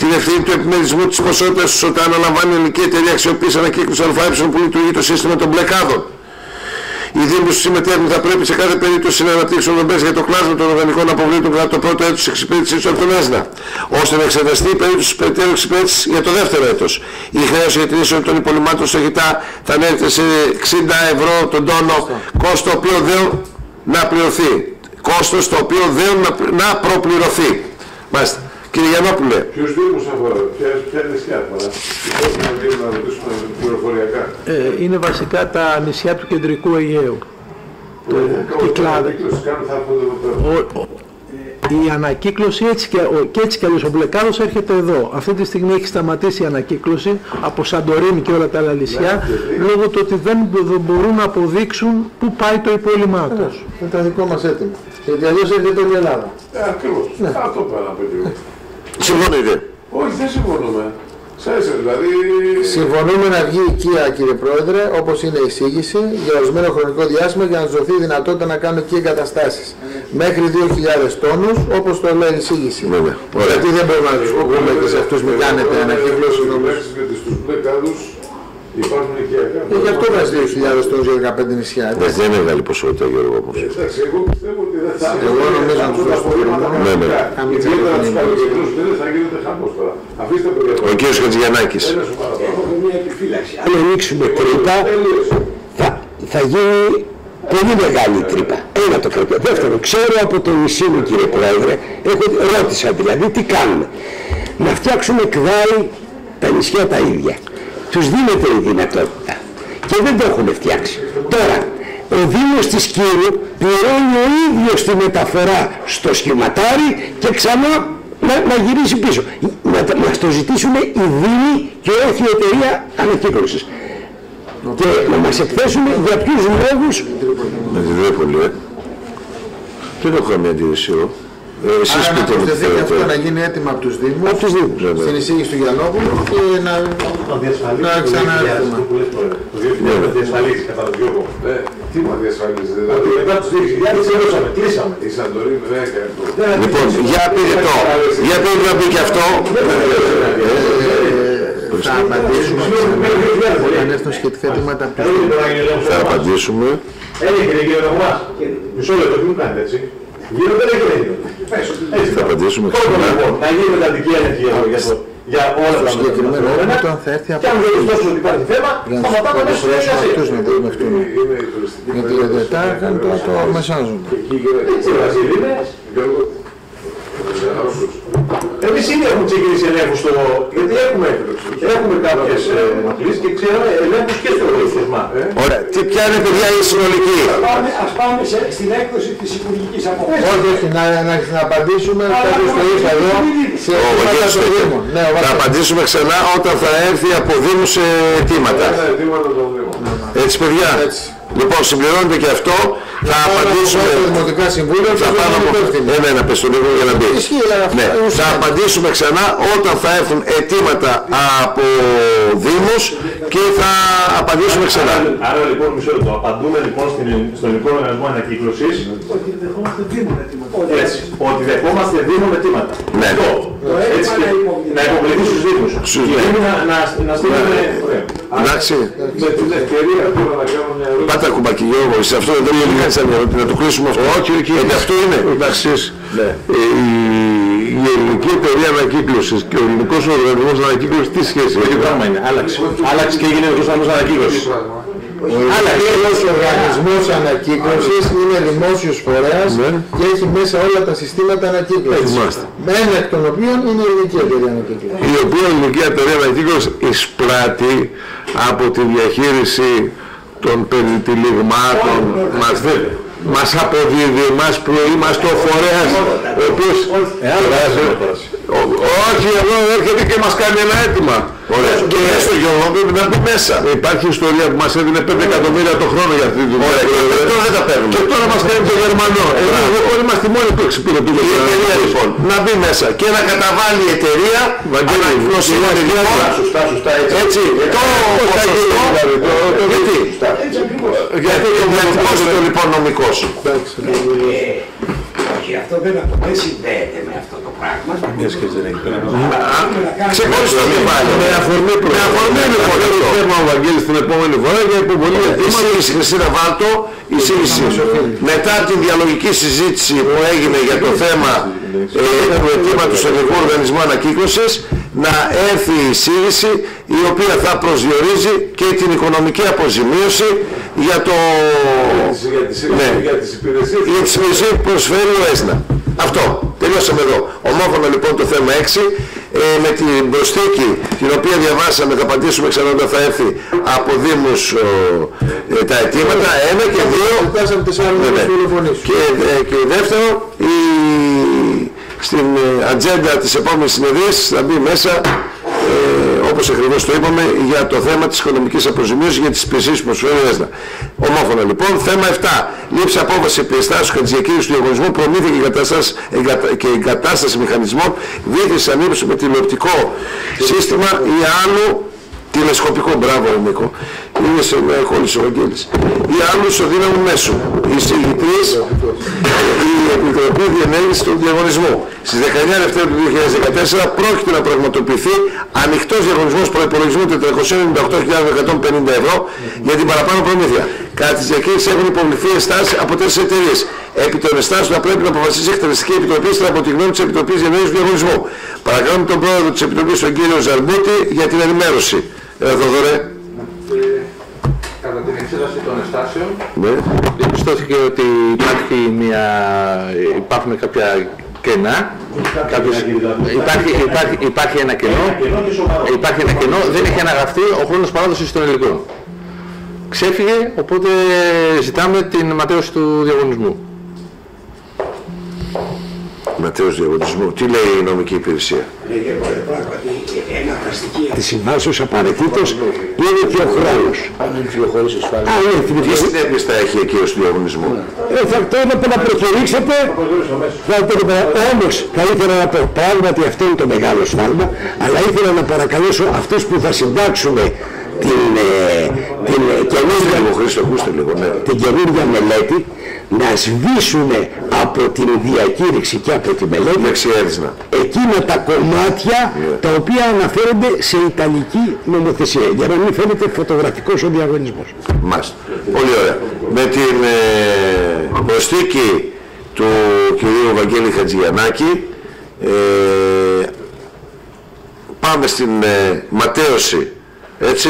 Την ευθύνη του επιμερισμού της ποσότητας του ΣΟΤΑ αναλαμβάνει η Ελληνική Εταιρεία Αξιοποίησης Ανακύκλωσης ΑΕ που λειτουργεί το σύστημα των μπλε κάδων. Οι Δήμοι που συμμετέχουν θα πρέπει σε κάθε περίπτωση να αναπτύξουν δομές για το κλάσμα των οργανικών αποβλήτων κατά το πρώτο έτος της εξυπηρέτησης από τον ΕΣΔΑ, ώστε να εξεταστεί η περίπτωση της περαιτέρω εξυπηρέτησης για το δεύτερο έτος. Η χρέωση για την είσοδο των υπολοιμμάτων στο χιτά θα ανέρχεται σε 60 ευρώ τον τόνο, κόστος το οποίο δεν να πληρωθεί. Κόστος το οποίο δεν να προπληρωθεί. Μάλιστα. Κύριε Γιαννόπουλε. Ποιους Δήμους αφορά, ποια νησιά αφορά, να ρωτήσουμε πληροφοριακά. Είναι βασικά τα νησιά του κεντρικού Αιγαίου. Η ανακύκλωση έτσι και αλλιώς ο μπλεκάδος έρχεται εδώ. Αυτή τη στιγμή έχει σταματήσει η ανακύκλωση από Σαντορίνη και όλα τα άλλα νησιά λόγω του ότι δεν μπορούν να αποδείξουν πού πάει το υπόλοιμμά τους. Είναι το δικό μας έτοιμο. Γιατί αλλιώς έρχεται όλη η Ελλάδα. Ακριβώς. Αυτό πέρα από εκεί. Συμφωνείτε? Όχι, δεν συμφωνούμε. Δηλαδή... Συμφωνούμε να βγει η οικία, κύριε Πρόεδρε, όπως είναι η εισήγηση, για ορισμένο χρονικό διάστημα για να τους δοθεί η δυνατότητα να κάνουν εκεί εγκαταστάσεις. Μέχρι 2.000 τόνους, όπως το λέει η εισήγηση. Γιατί δεν μπορούμε να τους πούμε και σε αυτούς μην κάνετε ανακύκλωση. Στους μπλε κάδους υπάρχουν οικιακά. Γι' αυτό βάζει 2.000 τόνους για 15 νησιά. Δεν είναι μεγάλη ποσότητα, Γιώργο, όμως. Εντάξει, εγώ πιστεύω ότι δεν θα... Εγώ νομίζω να τους δώσω το ιδιαίτερα τους καλοκαιρινούς μήνες θα γίνεται χαμός τώρα. Αφήστε το για το... Ο κύριος Χατζηγιαννάκης. Έχω μια επιφύλαξη. Αν ανοίξουμε τρύπα θα γίνει πολύ μεγάλη τρύπα. Ένα το πρώτο. Δεύτερο, ξέρω από το νησί μου, κύριε Πρόεδρε, ρώτησα δηλαδή τι κάνουμε. Να φτιάξουμε ΚΔΑΗ τα νησιά τα ίδια. Τους δίνεται η δυνατότητα και δεν το έχουν φτιάξει. Τώρα, ο Δήμος της Κύρου πληρώνει ο ίδιος τη μεταφορά στο σχηματάρι και ξανά να γυρίσει πίσω. Να το ζητήσουν οι Δήμοι και όχι η εταιρεία ανακύκλωσης. Και να μας εκθέσουν για ποιους λόγους. Με την Τρίπολη, δεν έχω καμία αντίρρηση εγώ. Άρα να προσθεθεί και αυτό να γίνει έτοιμα από τους Δήμους, στην εισήγηση του Γιαννόπουλου και να ξαναέρθουμε. Να διασφαλίσει κατά τον Γιώργο. Τι μα διασφαλίζει, δηλαδή μετά τους 2.000 κλείσαμε. Η Σαντορίνη δεν έκανε το... Λοιπόν, για πείτε το, για πείτε να πει και αυτό. Θα απαντήσουμε, αν έρθουν σχετικά αιτήματα από τους Δήμους. Θα απαντήσουμε. Έλεγε και γύρω από εμάς. Μισό λεπτό, τι μου κάνετε έτσι. Γύρω δεν έχει γίνει. Θα απαντήσουμε. Να γίνει μεταδική έλεγχη για όλα τα συγκεκριμένο όνομα, θα έρθει από και αν δεν δώσουν ότι υπάρχει θέμα, θα πατάμε μέσα στην εργασία. αυτούς να δεσμευτούν. Γιατί τα έκανε το μεσάζουν. Εμείς ήδη έχουμε ξεκινήσει ελέγχους γιατί έχουμε έχουμε κάποιες ενοχλήσεις και ξέρουμε ελέγχους και στο ΣΜΑ. Ωραία. Ποια είναι, παιδιά, η συνολική? Ας πάμε στην έκδοση της υπουργικής απόφασης. Όχι, να απαντήσουμε, όπως το είπα εδώ, σε αιτήματα των Δήμων. Θα απαντήσουμε ξανά όταν θα έρθει από Δήμους σε αιτήματα. Έτσι, παιδιά. Λοιπόν, συμπληρώνεται και αυτό. Θα απαντήσουμε. Δημοτικά Συμβούλια θα πάμε ένα πες το λίγο για να μπει. Ναι. Θα απαντήσουμε ξανά όταν θα έρθουν αιτήματα από Δήμους και θα απαντήσουμε ξανά. Άρα λοιπόν, μισό λεπτό. Απαντούμε λοιπόν στον ελληνικό οργανισμό ανακύκλωσης ότι δεχόμαστε Δήμων αιτήματα. Έτσι. Ότι δεχόμαστε Δήμων αιτήματα. Ναι. Έτσι, να υποβληθεί στους Δήμους. Να στείλουμε. Εντάξει. Με την ευκαιρία τώρα να κάνουμε μια ερώτηση. Πάτα κουμπάκι Γιώργο, σε αυτό δεν είναι κανείς ερώτηση, να το κλείσουμε αυτό. Όχι, γιατί αυτό είναι. Εντάξει, η Ελληνική Εταιρεία Ανακύκλωσης και ο Ελληνικός Οργανισμός Ανακύκλωσης τι σχέση έχει? Τι πράγμα είναι, άλλαξε και έγινε ο Οργανισμός Ανακύκλωσης. Ο Ελληνικός Οργανισμός Ανακύκλωσης είναι δημόσιος φορέας και έχει μέσα όλα τα συστήματα ανακύκλωσης. Ένα εκ των οποίων είναι η Ελληνική Εταιρεία Ανακύκλωσης. Η οποία Ελληνική Εταιρεία Ανακύκλωσης εισπράττει από τη διαχείριση των περιτυλιγμάτων, μας αποδίδει, είμαστε ο φορέας, ο οποίος... Όχι, εδώ έρχεται και μας κάνει ένα αίτημα. Ωραία. Και στο Γιώργο πρέπει να μπει μέσα. Υπάρχει ιστορία που μας έδινε 5 εκατομμύρια το χρόνο για αυτή τη δουλειά. Και τώρα δεν τα παίρνουμε. Και τώρα μας κάνει το Γερμανό. Εδώ είμαστε οι μόνοι που εξυπηρετούμε. Η εταιρεία λοιπόν να μπει μέσα και να καταβάλει η εταιρεία Σωστά, έτσι. Το γιατί το λοιπόν νομικός. Όχι, αυτό δεν συνδέεται με αυτό το πράγμα. Ξεχωριστό κεφάλι. Με αφορμή λοιπόν. Το θέμα ο Βαγγέλης την επόμενη φορά για υποβολή εισήγηση. Χριστίνα Βάλτο, εισήγηση. Μετά την διαλογική συζήτηση που έγινε για το θέμα του αιτήματος του Ελληνικού Οργανισμού Ανακύκλωσης, να έρθει η εισήγηση η οποία θα προσδιορίζει και την οικονομική αποζημίωση για το... για τις υπηρεσίες που προσφέρει ο ΕΣΝΑ. Αυτό. Τελειώσαμε εδώ. Ομόφωνα λοιπόν το θέμα 6. Με την προσθήκη την οποία διαβάσαμε θα απαντήσουμε ξανά όταν θα έρθει από Δήμους τα αιτήματα. 1 και 2. Και δεύτερο, στην ατζέντα της επόμενης συνεδρίας θα μπει μέσα, όπως ακριβώς το είπαμε, για το θέμα της οικονομικής αποζημίωσης για τις υπηρεσίες που προσφέρει ο ΕΣΝΑ. Ομόφωνα λοιπόν. Θέμα 7. Λήψη απόφαση περιστάσεως κατζιακήρυξης του διαγωνισμού, προμήθεια και εγκατάσταση μηχανισμών βήθησης ανήψης με τηλεοπτικό σύστημα ή άλλου τηλεσκοπικό. Μπράβο Νίκο. Είναι σε μια κόλληση ο Βαγγέλης. Ή άλλου ισοδύναμου μέσου. Η εισηγητής η Επιτροπή Διενέργειας του Διαγωνισμού. Στις 19 Δευτέρου του 2014 πρόκειται να πραγματοποιηθεί ανοιχτός διαγωνισμός προϋπολογισμού 498.150 ευρώ για την παραπάνω προμήθεια. Κατά τις διακρίσεις έχουν υποβληθεί ενστάσεις από 4 εταιρείες. Επί των ενστάσεων θα πρέπει να αποφασίσει η Εκτελεστική Επιτροπή από τη γνώμη της Επιτροπής Διενέργειας του Διαγωνισμού. Παρακαλούμε τον πρόεδρο της Επιτροπής, τον κύριο Ζαρμπούτη, για την ενημέρωση. Θοδωρέ. Κατά την εξέταση των ενστάσεων, διαπιστώθηκε ότι υπάρχουν κάποια κενά. Υπάρχει ένα κενό, δεν έχει αναγραφεί ο χρόνος παράδοσης των υλικών. Ξέφυγε, οπότε ζητάμε την ματέωση του διαγωνισμού. Ματέωση διαγωνισμού. Τι λέει η νομική υπηρεσία? Ένα στοιχείο της συμβάσεως απαραίτητος είναι και ο χρόνος. Τι συνέπειες θα έχει εκεί ως διαγωνισμού? Θα το να προκηρύξετε, όμως θα ήθελα να πω πράγματι αυτό είναι το μεγάλο σφάλμα, αλλά ήθελα να παρακαλέσω αυτούς που θα συντάξουν την καινούργια μελέτη να σβήσουμε από την διακήρυξη και από τη μελέτη εκείνα τα κομμάτια τα οποία αναφέρονται σε ιταλική νομοθεσία, για να μην φαίνεται φωτογραφικός ο διαγωνισμός. Μάλιστα. Πολύ ωραία. Με την προσθήκη του κυρίου Βαγγέλη Χατζηγιαννάκη πάμε στην ματέωση. Έτσι.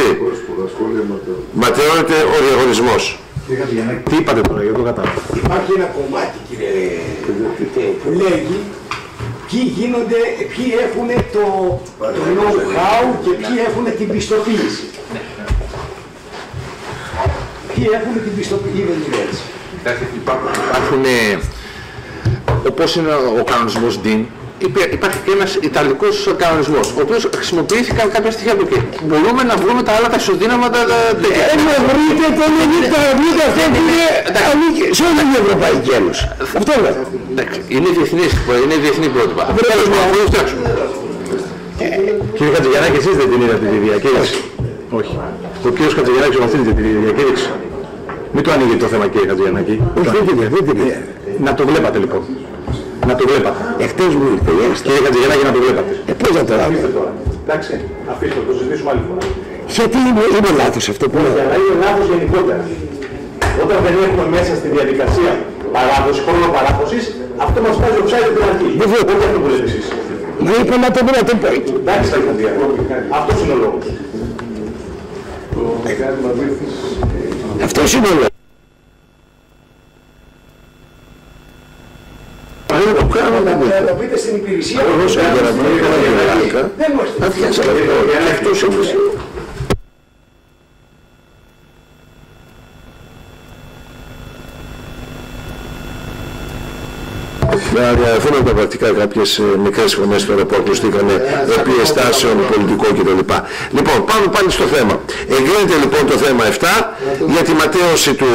Ματαιώνεται ο διαγωνισμός. Τι είπατε τώρα, για το κατάλαβα. Υπάρχει ένα κομμάτι, κύριε, που λέγει ποιοι έχουν το know-how και ποιοι έχουν την πιστοποίηση. Ποιοι έχουν την πιστοποίηση. Υπάρχουν, όπως είναι ο κανονισμός DIN, υπάρχει και ένας Ιταλικός κανονισμός, ο οποίος χρησιμοποιήθηκαν κάποια στοιχεία του και μπορούμε να βρούμε τα άλλα τα ισοδύναμα τέτοια. Βρείτε το βρείτε αυτό που είναι σε όλη την Ευρωπαϊκή Ένωση. Αυτό λέω. Είναι διεθνή πρότυπα. Κύριε Χατζηγιαννάκη, εσείς δεν την είδατε τη διακήρυξη? Όχι. Ο κύριος Χατζηγιαννάκης αυτή τη διακήρυξη. Μην το ανοίγετε το θέμα, κύριε Χατζηγιαννάκη. Να το βλέπατε λοιπόν. Να το βλέπατε. Εχθές μου ήρθε. Κύριε Χατζηγιαννάκη, να το βλέπατε. Πώς να το λάβω. Εντάξει, αφήστε το συζητήσουμε άλλη φορά. Γιατί είναι λάθος αυτό που λέω. Για να είναι λάθος γενικότερα. Όταν δεν έχουμε μέσα στη διαδικασία παράδοση, χρόνο παράδοσης, αυτό μας βάζει offside την αρχή. Όχι αυτό που λέτε εσείς. Μα είπα να το πω. Εντάξει, θα είχατε αυτός είναι ο λόγος. Αυτός είναι ο λόγος. Να το πείτε στην υπηρεσία. Δεν μου Να διαδεθούν από τα πρακτικά κάποιες μικρές φωνές τώρα που ακουστήκαν επί εστάσεων, πολιτικό κτλ. Λοιπόν, πάμε πάλι στο θέμα. Εγκρίνεται λοιπόν το θέμα 7 για τη ματαίωση του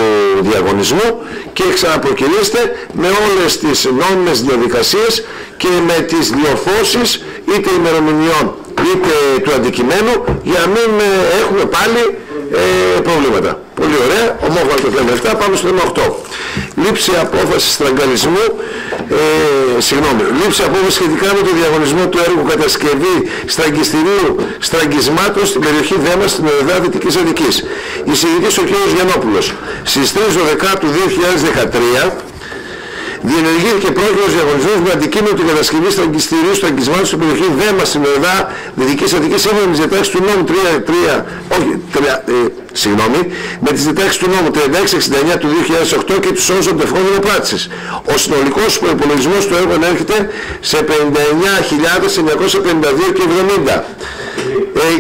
διαγωνισμού και ξαναπροκυρήστε με όλες τις νόμιμες διαδικασίες και με τις διορθώσεις είτε ημερομηνιών είτε του αντικειμένου για να μην έχουμε πάλι προβλήματα. Πολύ ωραία, ομόφωνα το θέμα 7, πάμε στο θέμα 8. Λήψη απόφαση στραγγαλισμού, λήψη απόφαση σχετικά με το διαγωνισμό του έργου κατασκευή στραγγιστηρίου στραγγισμάτων στην περιοχή Δέμα στην ΟΕΔΑ Δυτικής Αττικής. Εισηγητής ο κ. Γιαννόπουλος. Στις 3/10/2013 διενεργήθηκε πρόκειτος διαγωνισμός με αντικείμενο την κατασκευή στραγγιστηρίου στραγγισμάτων στην περιοχή Δέμα στην ΟΕΔΑ Δυτικής Αττικής σύμφωνα με τις διατάξεις του νόμου με τις διατάξεις του νόμου 3669 του 2008 και τους όρους αντευχόμενων πράξης. Ο συνολικός προϋπολογισμός του έργου ανέρχεται σε 59.952,70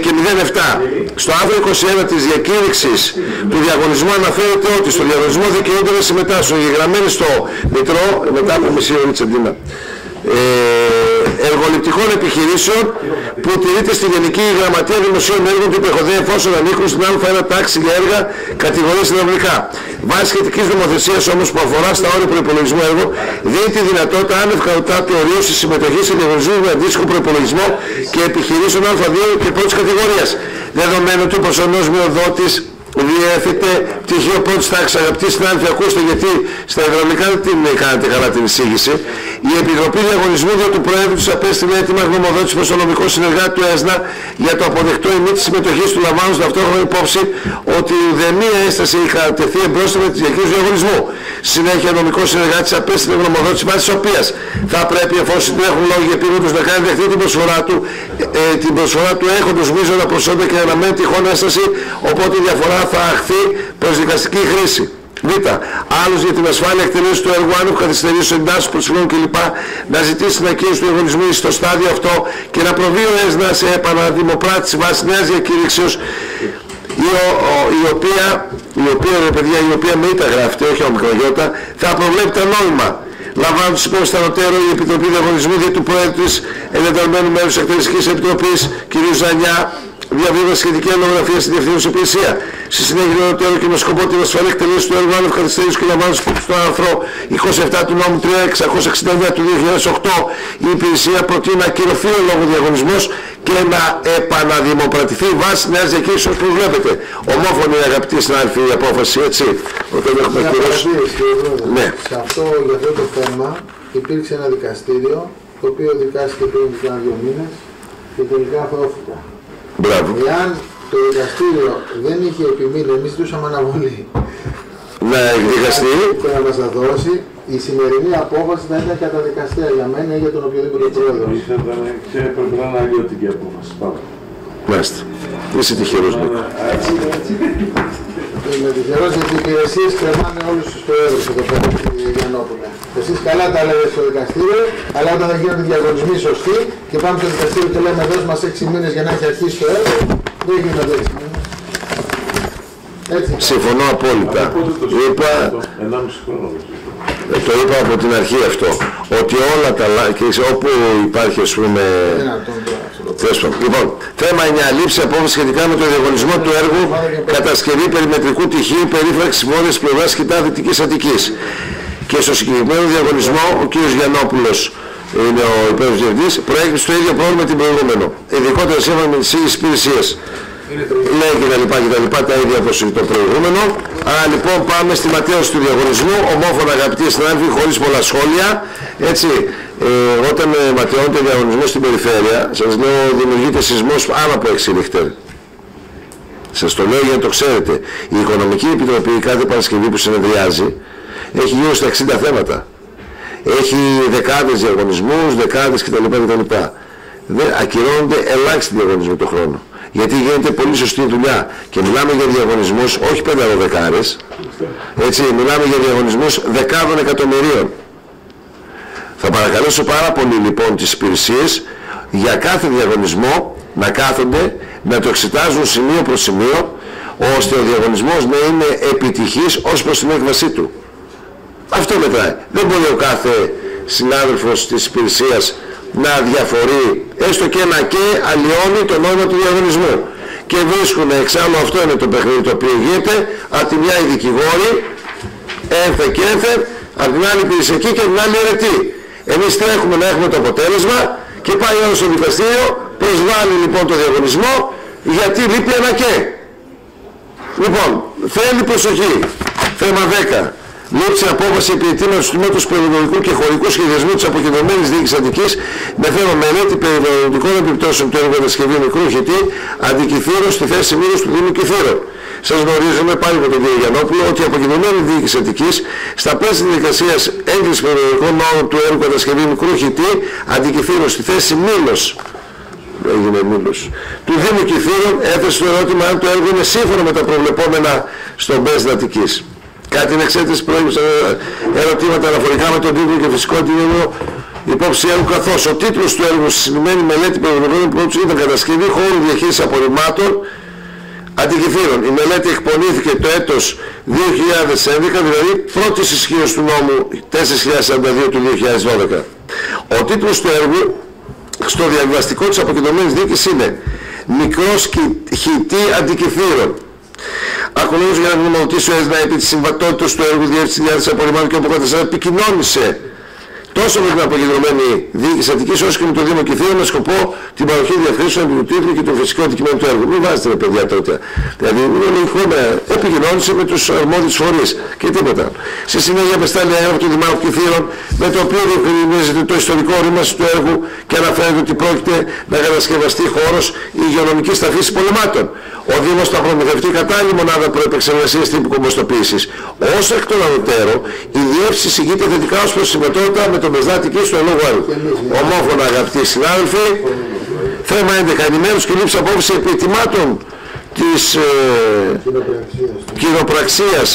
και 07. Στο άρθρο 21 της διακήρυξης του διαγωνισμού αναφέρεται ότι στο διαγωνισμό δικαιούνται να συμμετάσχουν εγγεγραμμένοι στο Μητρό, μετά από μισή ώρα τσεντίνα, εργοληπτικών επιχειρήσεων που τηρείται στη Γενική Γραμματεία Δημοσίων Έργων του ΠΕΧΟΔΕ εφόσον ανήκουν στην Α1 τάξη για έργα κατηγορίας συνολικά. Βάσει σχετικής νομοθεσίας όμως που αφορά στα όρια προϋπολογισμού έργου δίνει τη δυνατότητα άνευ κατωτάτου ορίου στη συμμετοχή σε διαγωνισμούς με αντίστοιχο προϋπολογισμό και επιχειρήσεων Α2 και πρώτης κατηγορίας. Δεδομένου του πως ο νέος μειοδότης διέθετε πτυχίο πρώτης τάξης. Αγαπητοί συνάδελφοι, ακούστε γιατί στα υδραυλικά δεν την κάνετε καλά την εισήγηση. Η Επιτροπή Διαγωνισμού δια του Προέδρου της απέστειλε έτοιμα γνωμοδότηση προς τον νομικό συνεργάτη του ΕΣΝΑ για το αποδεκτό ή μη της συμμετοχής του, λαμβάνοντας ταυτόχρονα υπόψη ότι ουδέμια ένσταση είχε κατατεθεί εμπρόσθετα με τη διακήρυξη του διαγωνισμού. Συνέχεια, ο νομικός συνεργάτης απέστειλε γνωμοδότηση βάσει της οποίας θα πρέπει, εφόσον τρέχουν λόγοι επίγοντος, να κάνει δεχτή την προσφορά του έχοντος μείζωνα προσόντα και αναμένει τυχόν ένσταση, οπότε η διαφορά θα αχθεί προς δικαστική χρήση. Β. Άλλος για την ασφάλεια εκτελέσεως του έργου άνευ καθυστερήσεων, εντάσσεων προσφυγών κλπ. Να ζητήσει την ακύρωση του διαγωνισμού στο στάδιο αυτό και να προβεί ο ΕΣΝΑ σε επαναδημοπράτηση βάσει νέας διακήρυξεως η οποία με ήττα γράφεται, όχι ομικρογιώτα, θα προβλέπει τα νόμιμα. Λαμβάνοντας υπόψη τα νοτέρω η Επιτροπή Διαγωνισμού δια του Προέδρου της Εντεταλμένου Μέρους της Εκτελεστικής Επιτροπής κ. Ζανιά διαβίβαση σχετική αλληλογραφία στη Διευθύνουσα Υπηρεσία. Στη συνέχεια του νοτέρω και με σκοπό την ασφαλή εκτελέση του έργου άνευ καθυστερήσεως και λαμβάνοντας υπόψη στο άρθρο 27 του νόμου 3669 του 2008 η Υπηρεσία προτείνει να ακυρωθεί ο λόγο διαγωνισμός και να επαναδημοπρατηθεί βάσει νέας διακήρυξης όπως προβλέπετε. Ομόφωνη, αγαπητοί συνάδελφοι, η απόφαση, έτσι. Όταν έχουμε ακυρώσει. Ναι. Σε αυτό, για αυτό το θέμα υπήρξε ένα δικαστήριο το οποίο δικάστηκε πριν από 2 μήνες και τελικά αθώθηκα. Μπράβο. Εάν το δικαστήριο δεν είχε επιμείνει, εμείς ζητούσαμε αναβολή. Να εκδικαστεί. Και να μας τα δώσει, η σημερινή απόφαση θα ήταν καταδικαστέα για μένα ή για τον οποιοδήποτε πρόεδρο. Πρέπει να είναι αλλιώτικη απόφαση. Μάλιστα. Είσαι τυχερός. Είμαι τυχερός γιατί οι υπηρεσίες κρεμάνε όλους τους προέδρους εδώ πέρα, κύριε Γιαννόπουλε. Εσείς καλά τα λέτε στο δικαστήριο, αλλά όταν θα γίνονται διαγωνισμοί σωστοί και πάμε στο δικαστήριο και λέμε δώσ' μας 6 μήνες για να έχει αρχίσει το έργο, δεν γίνονται 6 μήνες. Έτσι. Συμφωνώ απόλυτα. Το είπα από την αρχή αυτό, ότι όλα τα και όπου υπάρχει ας πούμε... Λοιπόν, θέμα 9. Λήψη απόφαση σχετικά με το διαγωνισμό του έργου κατασκευή περιμετρικού τυχείου περίφραξης βόρειας πλευράς Χιτά Δυτικής Αττικής. Και στο συγκεκριμένο διαγωνισμό ο κ. Γιαννόπουλος είναι ο υπεύθυνος διευθυντής, προέκυψε το ίδιο πρόβλημα την προηγούμενο. Ειδικότερα σύμφωνα με τις ίδιες υπηρεσίες. Λέει και τα λοιπά τα ίδια όπως το προηγούμενο. Άρα λοιπόν πάμε στη ματέωση του διαγωνισμού. Ομόφωνα αγαπητοί συνάδελφοι, χωρίς πολλά σχόλια. Έτσι, όταν ματαιώνεται διαγωνισμό στην περιφέρεια, σας λέω δημιουργείται σεισμός άνω από 6 Ρίχτερ. Σας το λέω για να το ξέρετε. Η Οικονομική Επιτροπή κάθε Παρασκευή που συνεδριάζει έχει γύρω στα 60 θέματα. Έχει δεκάδες διαγωνισμούς, δεκάδες κτλ. Δεν ακυρώνονται ελάχιστοι διαγωνισμοί το χρόνο. Γιατί γίνεται πολύ σωστή δουλειά και μιλάμε για διαγωνισμούς όχι 5-10, έτσι, μιλάμε για διαγωνισμούς δεκάδων εκατομμυρίων. Θα παρακαλέσω πάρα πολύ λοιπόν τις υπηρεσίες για κάθε διαγωνισμό να κάθονται, να το εξετάζουν σημείο προς σημείο, ώστε ο διαγωνισμός να είναι επιτυχής ως προς την έκβασή του. Αυτό μετράει. Δεν μπορεί ο κάθε συνάδελφος της υπηρεσίας να διαφορεί, έστω και ένα και αλλοιώνει το νόημα του διαγωνισμού. Και βρίσκουν εξάλλου, αυτό είναι το παιχνίδι το οποίο γίνεται, από τη μια οι δικηγόροι, ένθε και ένθε, από την άλλη υπηρεσιακή και από την άλλη αιρετή. Εμείς τρέχουμε να έχουμε το αποτέλεσμα και πάει όλο στο δικαστήριο, προσβάλλει λοιπόν το διαγωνισμό, γιατί λείπει ένα και. Λοιπόν, θέλει προσοχή. Θέμα 10. Λήψη απόφαση επιτυχήματος του τμήματος περιβαλλοντικού και χωρικού σχεδιασμού της αποκεντρωμένης διοίκησης Αττικής με θέμα μελέτη περιβαλλοντικών επιπτώσεων του έργου κατασκευή μικρού χιτή αντικειθήρων στη θέση μήνους του Δήμου Κιθήρων. Σας γνωρίζουμε πάλι με τον κ. Γιαννόπουλο ότι η αποκεντρωμένη διοίκηση Αττικής στα πλαίσια της διαδικασίας έγκρισης περιβαλλοντικών νόμων του έργου κατασκευή μικρού χιτή αντικειθήρων στη θέση μήλος του Δήμου Κιθήρων έθεσε το ερώτημα αν το έργο είναι σύμφωνο με τα προβλεπόμενα στον ΠΕΣΔ Αττικής. Κάτι είναι εξέταση προέγγιση ερωτήματα αναφορικά με τον τίτλο και φυσικό τίτλο υπόψη έργου, καθώς ο τίτλος του έργου στη συγκεκριμένη μελέτη περιβαλλοντικών υπόψη ήταν κατασκευή χώρου διαχείρισης απορριμμάτων αντικειθήρων. Η μελέτη εκπονήθηκε το έτος 2011, δηλαδή πρώτης ισχύως του νόμου 4042 του 2012. Ο τίτλος του έργου στο διαβιβαστικό της αποκεντρωμένης διοίκησης είναι μικρός χιτή αντικειθήρων. Ακολούθησε για να γνωμοδοτήσει ο ΕΣΔΑ επί της συμβατότητας του έργου διεύθυνσης απορριμμάτων και όπου καταστάται επικοινώνησε τόσο με την αποκεντρωμένη διοίκηση Αττικής όσο και με το Δήμο Κιθήρων με σκοπό την παροχή διαφρύσεων του τίτλου και του φυσικού αντικειμένου του έργου. Μην βάζετε ρε παιδιά τότε. Δηλαδή είναι λογικό να επικοινώνησε με τους αρμόδιους φορείς και τίποτα. Στη συνέχεια απεστάλλει έργο του Δημάρχου Κιθήρων με το οποίο διευκρινίζεται το ιστορικό ορίμανση του έργου και αναφέρεται ότι πρόκειται να κατασκευαστεί χώρος υγειονομικής ταφής πολεμάτων. Ο Δήμος θα προμηθευτεί κατάλληλη μονάδα προεπεξεργασίας τύπου κομποστοποίησης. Όσο εκ των ανωτέρων, η διεύθυνση συγκείται θετικά ως προς συμμετότητα με τον ΠΕΣΔ Αττικής στο ελόγο έργο. Ομόφωνα αγαπητοί συνάδελφοι, θέμα 11. Ενημέρωση και λήψη απόφαση επιτιμάτων της κοινοπραξίας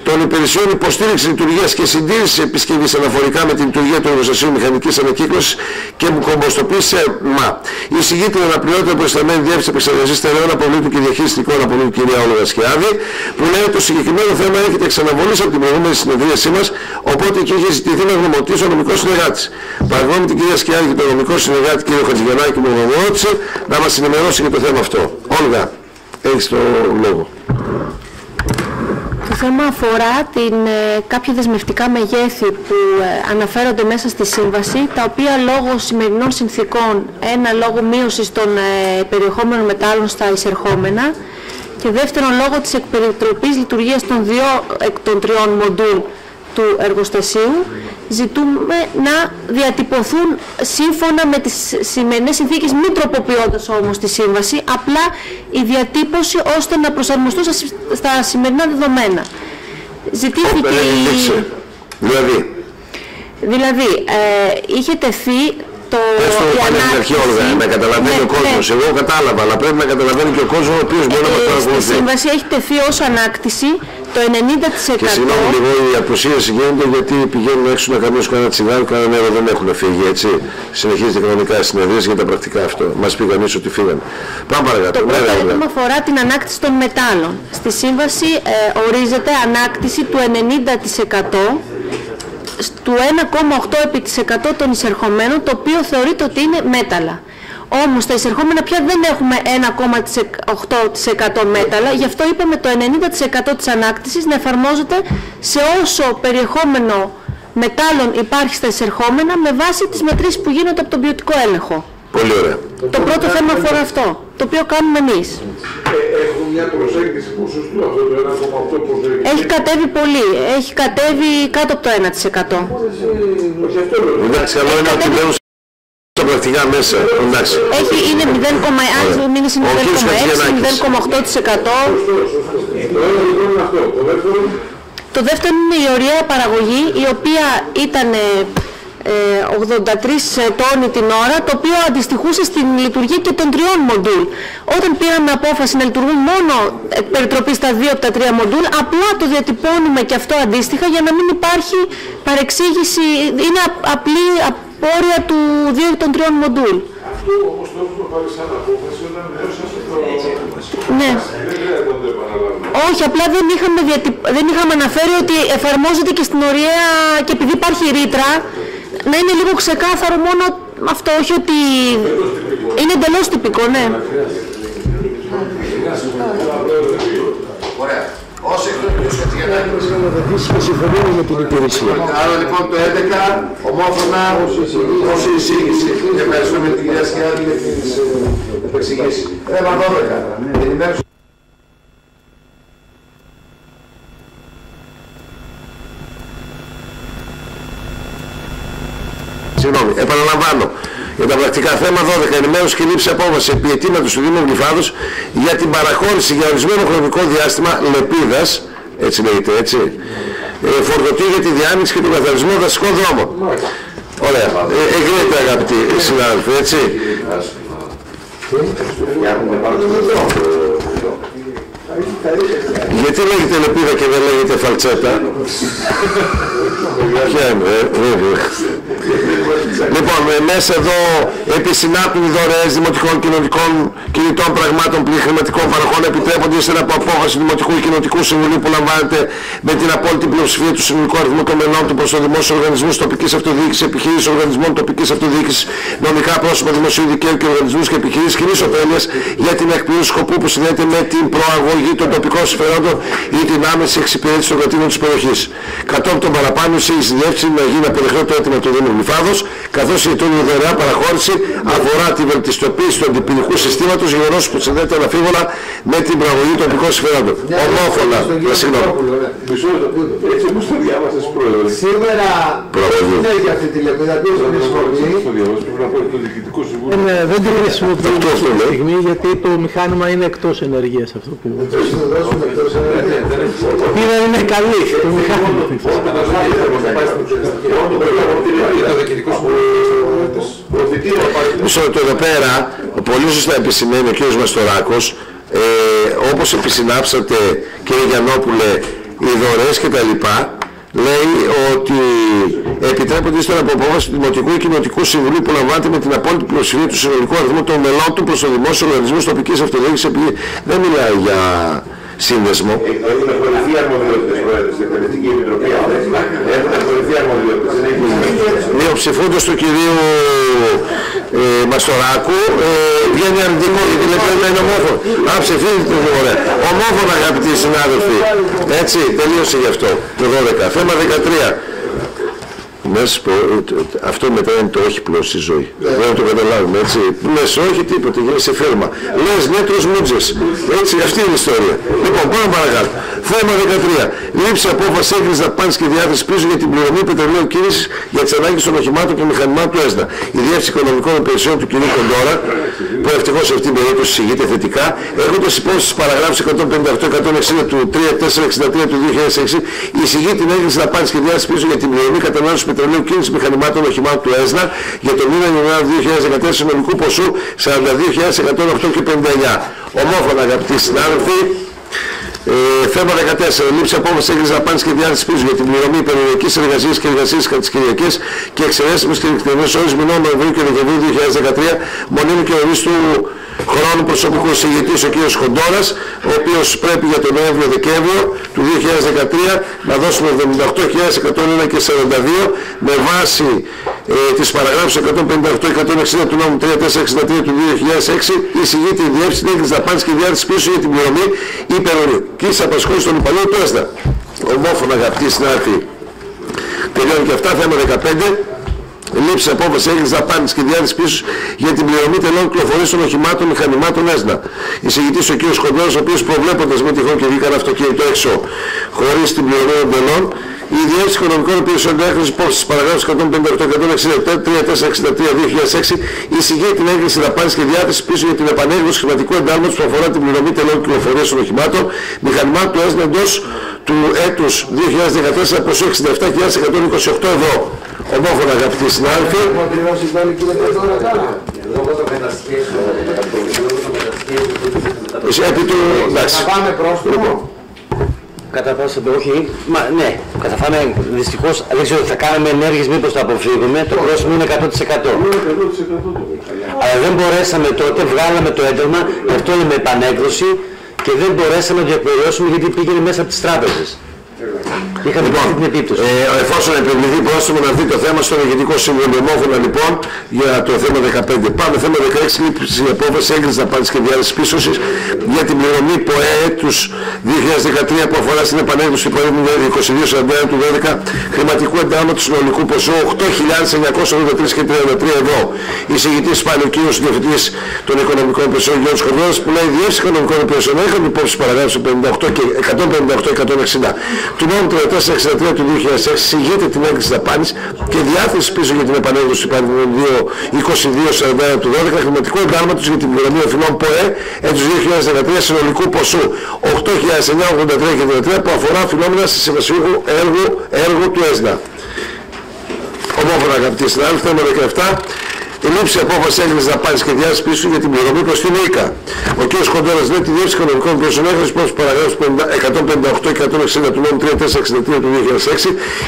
των υπηρεσιών υποστήριξης λειτουργίας και συντήρησης επισκευής αναφορικά με την λειτουργία του εργοστασίου μηχανικής ανακύκλωσης και κομποστοποίησης ΕΜΑ. Η εισηγήτρια αναπληρώτρια προϊσταμένη διεύθυνση επεξεργασίας στερεών απολύτου και διαχειριστικών απολύτου κυρία Όλγα Σκιάδη, που λέει ότι το συγκεκριμένο θέμα έρχεται εξ αναβολής από την προηγούμενη συνεδρίασή μας, οπότε και είχε ζητηθεί να γνωμοδοτήσει ο νομικός συνεργάτης. Παρακαλώ την κυρία Σκιάδη και τον νομικό συνεργάτη κύριο Χατζηγιαννάκη με γνωμοδότηση να μας ενημερώσει για το θέμα αυτό. Όλγα. Έχεις το λόγο. Το θέμα αφορά κάποια δεσμευτικά μεγέθη που αναφέρονται μέσα στη σύμβαση, τα οποία λόγω σημερινών συνθήκων, ένα λόγω μείωσης των περιεχόμενων μετάλλων στα εισερχόμενα και δεύτερον λόγω της εκπεριτροπής λειτουργίας των 2 εκ των 3 μοντούλ του εργοστασίου, ζητούμε να διατυπωθούν σύμφωνα με τις σημερινές συνθήκες, μη τροποποιώντας όμως τη σύμβαση, απλά η διατύπωση ώστε να προσαρμοστούν στα σημερινά δεδομένα. Ζητήθηκε Δηλαδή, είχε τεθεί η ανάκτηση. Να καταλαβαίνει ο κόσμος. Εγώ κατάλαβα, αλλά πρέπει να καταλαβαίνει και ο κόσμος ο οποίος μπορεί να μας παρακολουθεί. Στη σύμβαση έχει τεθεί ως ανάκτηση το 90%. Και συγγνώμη λίγο, η αποσίαση γίνεται γιατί πηγαίνουν έξω να καμίως κανένα τσιγάρο, κανένα νερό δεν έχουν φύγει, έτσι. Συνεχίζεται κανονικά η συνεδρία για τα πρακτικά αυτό. Μας πει κανείς ότι φύγανε. Πάμε παρακάτω. Το πρώτο θέμα αφορά την ανάκτηση των μετάλλων. Στη σύμβαση ορίζεται ανάκτηση του 90% του 1,8% των εισερχομένων, το οποίο θεωρείται ότι είναι μέταλλα. Όμως τα εισερχόμενα πια δεν έχουμε 1,8% μέταλλα, γι' αυτό είπαμε το 90% της ανάκτησης να εφαρμόζεται σε όσο περιεχόμενο μετάλλων υπάρχει στα εισερχόμενα με βάση τις μετρήσεις που γίνονται από τον ποιοτικό έλεγχο. Πολύ ωραία. Το πρώτο θέμα αφορά αυτό, το οποίο κάνουμε εμείς. Έχουν μια προσέγγιση ποσοστού αυτό το 1,8 προσέγγιση. Έχει κατέβει πολύ, έχει κατέβει κάτω από το 1%. Εντάξει, καλό είναι ότι μπαίνουν στα πρακτικά μέσα. Είναι 0,6, 0,8%. Το δεύτερο είναι η ωραία παραγωγή, η οποία ήταν 83 τόνοι την ώρα, το οποίο αντιστοιχούσε στην λειτουργία και των 3 μοντούλ. Όταν πήραμε απόφαση να λειτουργούν μόνο περιτροπή στα 2 από τα 3 μοντούλ, απλά το διατυπώνουμε και αυτό αντίστοιχα για να μην υπάρχει παρεξήγηση, είναι απλή απόρρια του 2 των 3 μοντούλ. Αυτό όμως το έχουμε πάρει σαν απόφαση όταν δώσαμε το... Ναι. Όχι, απλά δεν είχαμε αναφέρει ότι εφαρμόζεται και στην ωραία, και επειδή υπάρχει ρήτρα, να είναι λίγο ξεκάθαρο μόνο αυτό, όχι ότι είναι εντελώς τυπικό, ναι. Ωραία. Όσοι έχουν και συμφωνούμε με την υπηρεσία. Άρα λοιπόν το 11, ομόφωνα, όσοι εισήγηση. Και ευχαριστούμε την κυρία Σκιάδη για τις επεξηγήσεις. Θέμα 12. Ενημέρωση. Συγγνώμη, επαναλαμβάνω. Για τα πρακτικά θέμα 12, ενημέρωση και λήψη απόφαση επί αιτήματος του Δήμου Γλυφάδος για την παραχώρηση για ορισμένο χρονικό διάστημα λεπίδας, έτσι λέγεται, έτσι, φορτωτή για τη διάνοιξη και τον καθαρισμό δασικών δρόμων. Ωραία. Εγκρίνεται αγαπητοί συνάδελφοι, έτσι. Γιατί λέγεται λεπίδα και δεν λέγεται φαλτσέτα? Ποια είναι, Λοιπόν, μέσα εδώ επισυνάπτουν οι δωρεές δημοτικών κοινωνικών κινητών πραγμάτων πλην χρηματικών παροχών επιτρέπονται ύστερα από απόφαση του Δημοτικού ή Κοινοτικού Συμβουλίου που λαμβάνεται με την απόλυτη πλειοψηφία του συνολικού αριθμού των μελών του προς το δημόσιο οργανισμούς τοπικής αυτοδιοίκησης, επιχειρήσεις οργανισμών τοπικής αυτοδιοίκησης, νομικά πρόσωπα δημοσίου δικαίου και οργανισμούς και επιχειρήσεις κοινής ωφέλειας για την εκπλήρωση σκοπού που συνδέεται με την προαγωγή των τοπικών συμφερόντων ή την άμεση εξυπηρέτηση των κρατήνων της περιοχής. Κατόπιν των παραπάνω η συνδιεύθυνση να γίνει αποδεχτό το αίτημα του Δήμου Γλυφάδος, καθώς η δωρεάν παραχώρηση αφορά τη βελτιστοποίηση του αντιπυρικού συστήματος, γεγονός που συνδέεται αναφίβολα με την προαγωγή τοπικών συμφερόντων. Ομόφωνα. Συγγνώμη. Έτσι όπως το διάβασες πρόεδρε. Σήμερα δεν έχει αυτή τη λεπίδα, ποιος δεν χρησιμοποιεί. Πρέπει να πω το Διοικητικό Συμβούλιο. Δεν τη χρησιμοποιεί αυτή τη στιγμή γιατί το μηχάνημα είναι εκτός ενεργείας αυτό που... Πήρα είναι καλή το μηχάνημα. Μισό λεπτό εδώ πέρα, πολύ σωστά επισημαίνει ο κ. Μαστοράκος, όπως επισυνάψατε κύριε Γιαννόπουλε, οι δωρεές και τα λοιπά, λέει ότι επιτρέπονται ύστερα από απόφαση του Δημοτικού ή Κοινοτικού Συμβουλίου που λαμβάνεται με την απόλυτη πλειοψηφία του συνολικού αριθμού των μελών του προς το δημόσιο οργανισμό τοπικής αυτοδιοίκησης, επειδή δεν μιλάει για σύνδεσμο. Έχουν χωριστεί αρμοδιότητες, πρόεδρε, στην Εκτελεστική Επιτροπή. Έχουν χωριστεί αρμοδιότητες. Μειοψηφούντος του κυρίου Μαστοράκου βγαίνει αρνητικό γιατί λέει πρέπει να είναι ομόφωνο. Αν ψηφίζετε ωραία. Ομόφωνα αγαπητοί συνάδελφοι. Έτσι, τελείωσε γι' αυτό το 12. Θέμα 13. Να σας πω, αυτό μετά είναι το όχι πλώς στη ζωή. Δεν το καταλάβουμε, έτσι. Λες όχι τίποτα, γίνεσαι φέρμα. Λες νέτρος μούτζες. Έτσι, αυτή είναι η ιστορία. Λοιπόν, πάμε παρακάτω. Θέμα 13. Λήψη απόφαση έγκρισης δαπάνης και διάθεση πίσω για την πληρωμή πετρελαίου κίνησης για τις ανάγκες των οχημάτων και μηχανημάτων του ΕΣΝΑ. Η Διεύθυνση Οικονομικών Υπηρεσιών του κ. Κοντόρα, που ευτυχώς σε αυτήν την περίπτωση εισηγείται θετικά, έχοντας υπόψη τις παραγράφους 158-160 του 3463 του 2006, εισηγεί την έγκριση δαπάνης και διάθεση πίσω για την πληρωμή κατανάλωσης πετρελαίου κίνησης μηχανημάτων οχημάτων του ΕΣΝΑ για το μήνα Ιανουάριο 2014 συνολικού ποσού 42.108 και 59. Ομόφωνα, αγαπητοί συνάδελφοι. Θέμα 14. Λήψη απόφαση έγκρισης δαπάνης και διάθεσης πίσω για την πληρωμή περιοδικής εργασίας και εργασίας κατά τις Κυριακές και εξαιρέσιμες και νυχτερινές ώρες μηνών Νοεμβρίου και Δεκεμβρίου 2013, μονίμου και ορίστου χρόνου προσωπικού εισηγητής ο κ. Χοντόρας, ο οποίος πρέπει για τον Νοέμβριο-Δεκέμβριο του 2013 να δώσουμε 78.101 και 42 με βάση τις παραγράφους 158-160 του νόμου 3463 του 2006. Εισηγείται η διεύθυνση έγκρισης δαπάνης και διάθεσης πίσω για την πληρωμή υπερορικής απασχόλησης των υπαλλήλων του ΕΣΝΑ. Ομόφωνα, αγαπητοί συνάδελφοι. Τελειώνει και αυτά. Θέμα 15. Λήψη απόφαση έγκρισης δαπάνης και διάθεση πίσω για την πληρωμή τελών κυκλοφορίας των οχημάτων μηχανημάτων ΕΣΝΑ. Εισηγητής ο κ. Κοντόρας, ο οποίος προβλέποντας με τυχόν και βγήκαν αυτοκίνητο έξω χωρίς την πληρωμή των τελών, η Διεύθυνση Οικονομικών Υπηρεσιών έχασε υπόψη στις παραγράφους 158-163-3463-2006 εισηγεί την έγκριση δαπάνης και διάθεση πίσω για την επανέγγιση χρηματικού εντάλματος που αφορά την πληρωμή τελών κυκλοφορίας των οχημάτων μηχανημάτων του ΕΣΝΑ εντός του έτους 2014 ποσό 67.128 ευρώ. Ομόφωνα, αγαπητοί συνάδελφοι. Θα πάμε πρόστιμο. Κατά πάσα όχι, ναι, καταφάμε δυστυχώς, δεν ξέρω τι θα κάνουμε ενέργειες, μήπως το αποφύγουμε, το πρόστιμο είναι 100%. Αλλά δεν μπορέσαμε τότε, βγάλαμε το ένταλμα, γι' αυτό είναι με επανέκδοση και δεν μπορέσαμε να το εκπληρώσουμε γιατί πήγαινε μέσα από τις τράπεζες. Είχαμε λοιπόν την επίπτωση. Εφόσον επιβληθεί πρόστιμο να δει το θέμα στο Διοικητικό Συμβούλιο, ομόφωνα λοιπόν για το θέμα 15. Πάμε θέμα 16. Λήψη απόφαση έγκρισης δαπάνης και διάθεσης πίστοσης για την πληρωμή ΠΟΕ έτους 2013 που αφορά στην επανέκδοση του υπαριθμού 2241 του 12 χρηματικού εντάλματος συνολικού ποσού 8.983 και 33 ευρώ. Εισηγητής πάλι ο κύριος Διευθυντής των Οικονομικών Υπηρεσιών Γιώργος Κοντόρας που λέει Διεύθυνση Οικονομικών Υπηρεσιών έχουν υπόψη παραγράφους 58 και 158-160 του νόμου 3463 του 2006 εισηγείται την έγκριση δαπάνης και διάθεση πίσω για την επανέκδοση του υπαριθμού 2241 του 12 χρηματικού εντάλματος για την πληρωμή οφειλών ΠΟΕ έτους 2013 συνολικού ποσού 8.983 και 33 που αφορά οφειλόμενα στη συμβασιούχου έργο του ΕΣΝΑ. Ομόφωνα, αγαπητοί συνάδελφοι, θέμα 17. Η λήψη απόφαση έγκρισης δαπάνης και διάθεσης πίσω για την πληρωμή προς την ΙΚΑ. Ο κ. Κοντόρας λέει τη Διεύθυνση Οικονομικών Υπηρεσιών έχασε υπόψη παραγράφους 158 και 160 του νόμου 3463 του 2006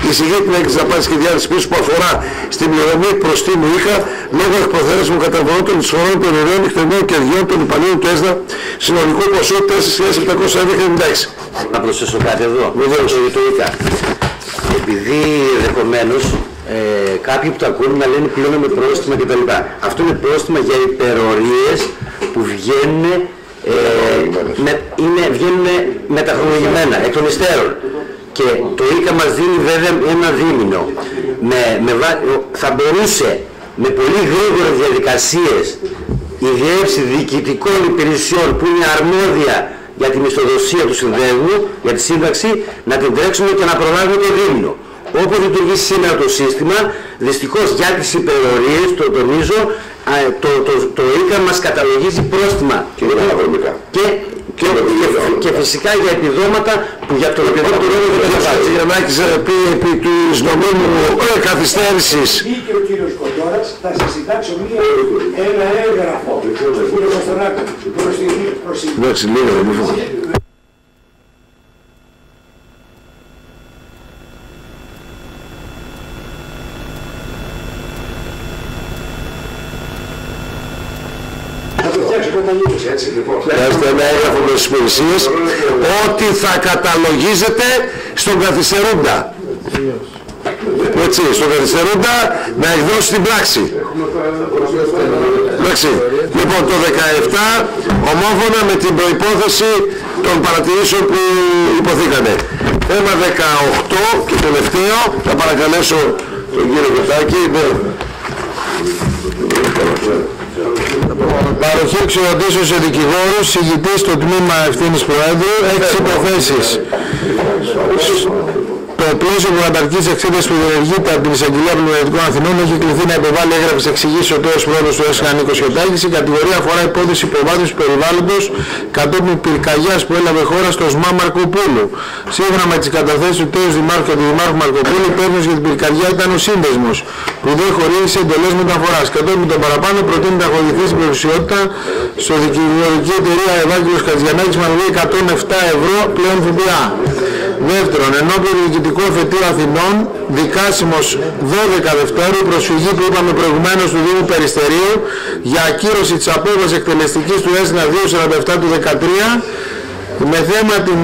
εισηγεί την έγκριση δαπάνης και διάθεσης πίσω που αφορά στην πληρωμή προς την ΙΚΑ λόγω εκπροθέρεσμων καταβολών των εισφορών των ιερών νυχτερινών και αδειών των υπαλλήλων του ΕΣΝΑ συνολικό ποσό 4.796. Να προσθέσω κάτι εδώ. Για το ΙΚΑ. Επειδή ενδεχομένως κάποιοι που το ακούνε να λένε πληρώνουμε πρόστιμα κτλ. Αυτό είναι πρόστιμα για υπερορίες που βγαίνουν μεταχρονολογημένα, εκ των υστέρων. Και το ΙΚΑ μας δίνει βέβαια ένα δίμηνο. Θα μπορούσε με πολύ γρήγορες διαδικασίες η Διεύθυνση Διοικητικών Υπηρεσιών που είναι αρμόδια για τη μισθοδοσία του συνδέσμου, για τη σύνταξη, να την τρέξουμε και να προλάβουμε το δίμηνο. Όπως λειτουργήσει σήμερα το σύστημα, δυστυχώς για τις υπερορίες, το τονίζω, το ΙΚΑ μας καταλογίζει πρόστιμα. Και φυσικά για επιδόματα που για το επιδόμα του λόγου δεν καταβάζει. Γιαννάκης πει επί της νομίμου καθυστέρησης. Ή και ο κύριος Κοντόρας θα σας συντάξω ένα έγγραφο. Κύριε Κωστονάκη, εντάξει, λίγο δεν μου. Χρειάζεται ένα έγγραφο με τις υπηρεσίες ότι θα καταλογίζεται στον καθυστερούντα. Έτσι, στον καθυστερούντα να εκδώσει την πράξη. Εντάξει. Λοιπόν, το 17 ομόφωνα με την προϋπόθεση των παρατηρήσεων που υποθήκανε. Θέμα 18 και τελευταίο, θα παρακαλέσω τον κύριο Κωτάκη. Παροχή εξοδοτήσεως σε δικηγόρους, συγητής στο τμήμα ευθύνης Προέδρου, 6 υποθέσεις. Το πλαίσιο που καταρκεί τη εξέταση που διενεργείται από την Εισαγγελία Πλημμυρατικών Αθηνών έχει κληθεί να υποβάλει έγγραφες εξηγήσεις ο τέος πρόεδρος του ΕΣΚΑ Νίκος Χετάκης. Η κατηγορία αφορά υπόθεση υποβάθμισης περιβάλλοντος κατόπιν πυρκαγιάς που έλαβε χώρα στο ΣΜΑ Μαρκοπούλου. Σύμφωνα με τις καταθέσεις του τέος Δημάρχου και του Δημάρχου Μαρκοπούλου, υπεύθυνος για την πυρκαγιά ήταν ο σύνδεσμος που δεν χορήγησε εντολές μεταφοράς. Κατόπιν των παραπάνω προτείνεται να χορηγηθεί στην περιουσιότητα στο δικηγορική εταιρεία Ευάγγελος Χατζιανάκης με 107 ευρώ πλέον ΦΠΑ. Δεύτερον, ενώπιον του Διοικητικού Εφετείου Αθηνών, δικάσιμος 12 Δευτέρου, προσφυγή που είπαμε προηγουμένως του Δήμου Περιστερίου για ακύρωση της απόφασης εκτελεστικής του ΕΣΝΑ 247 του 2013 με θέμα την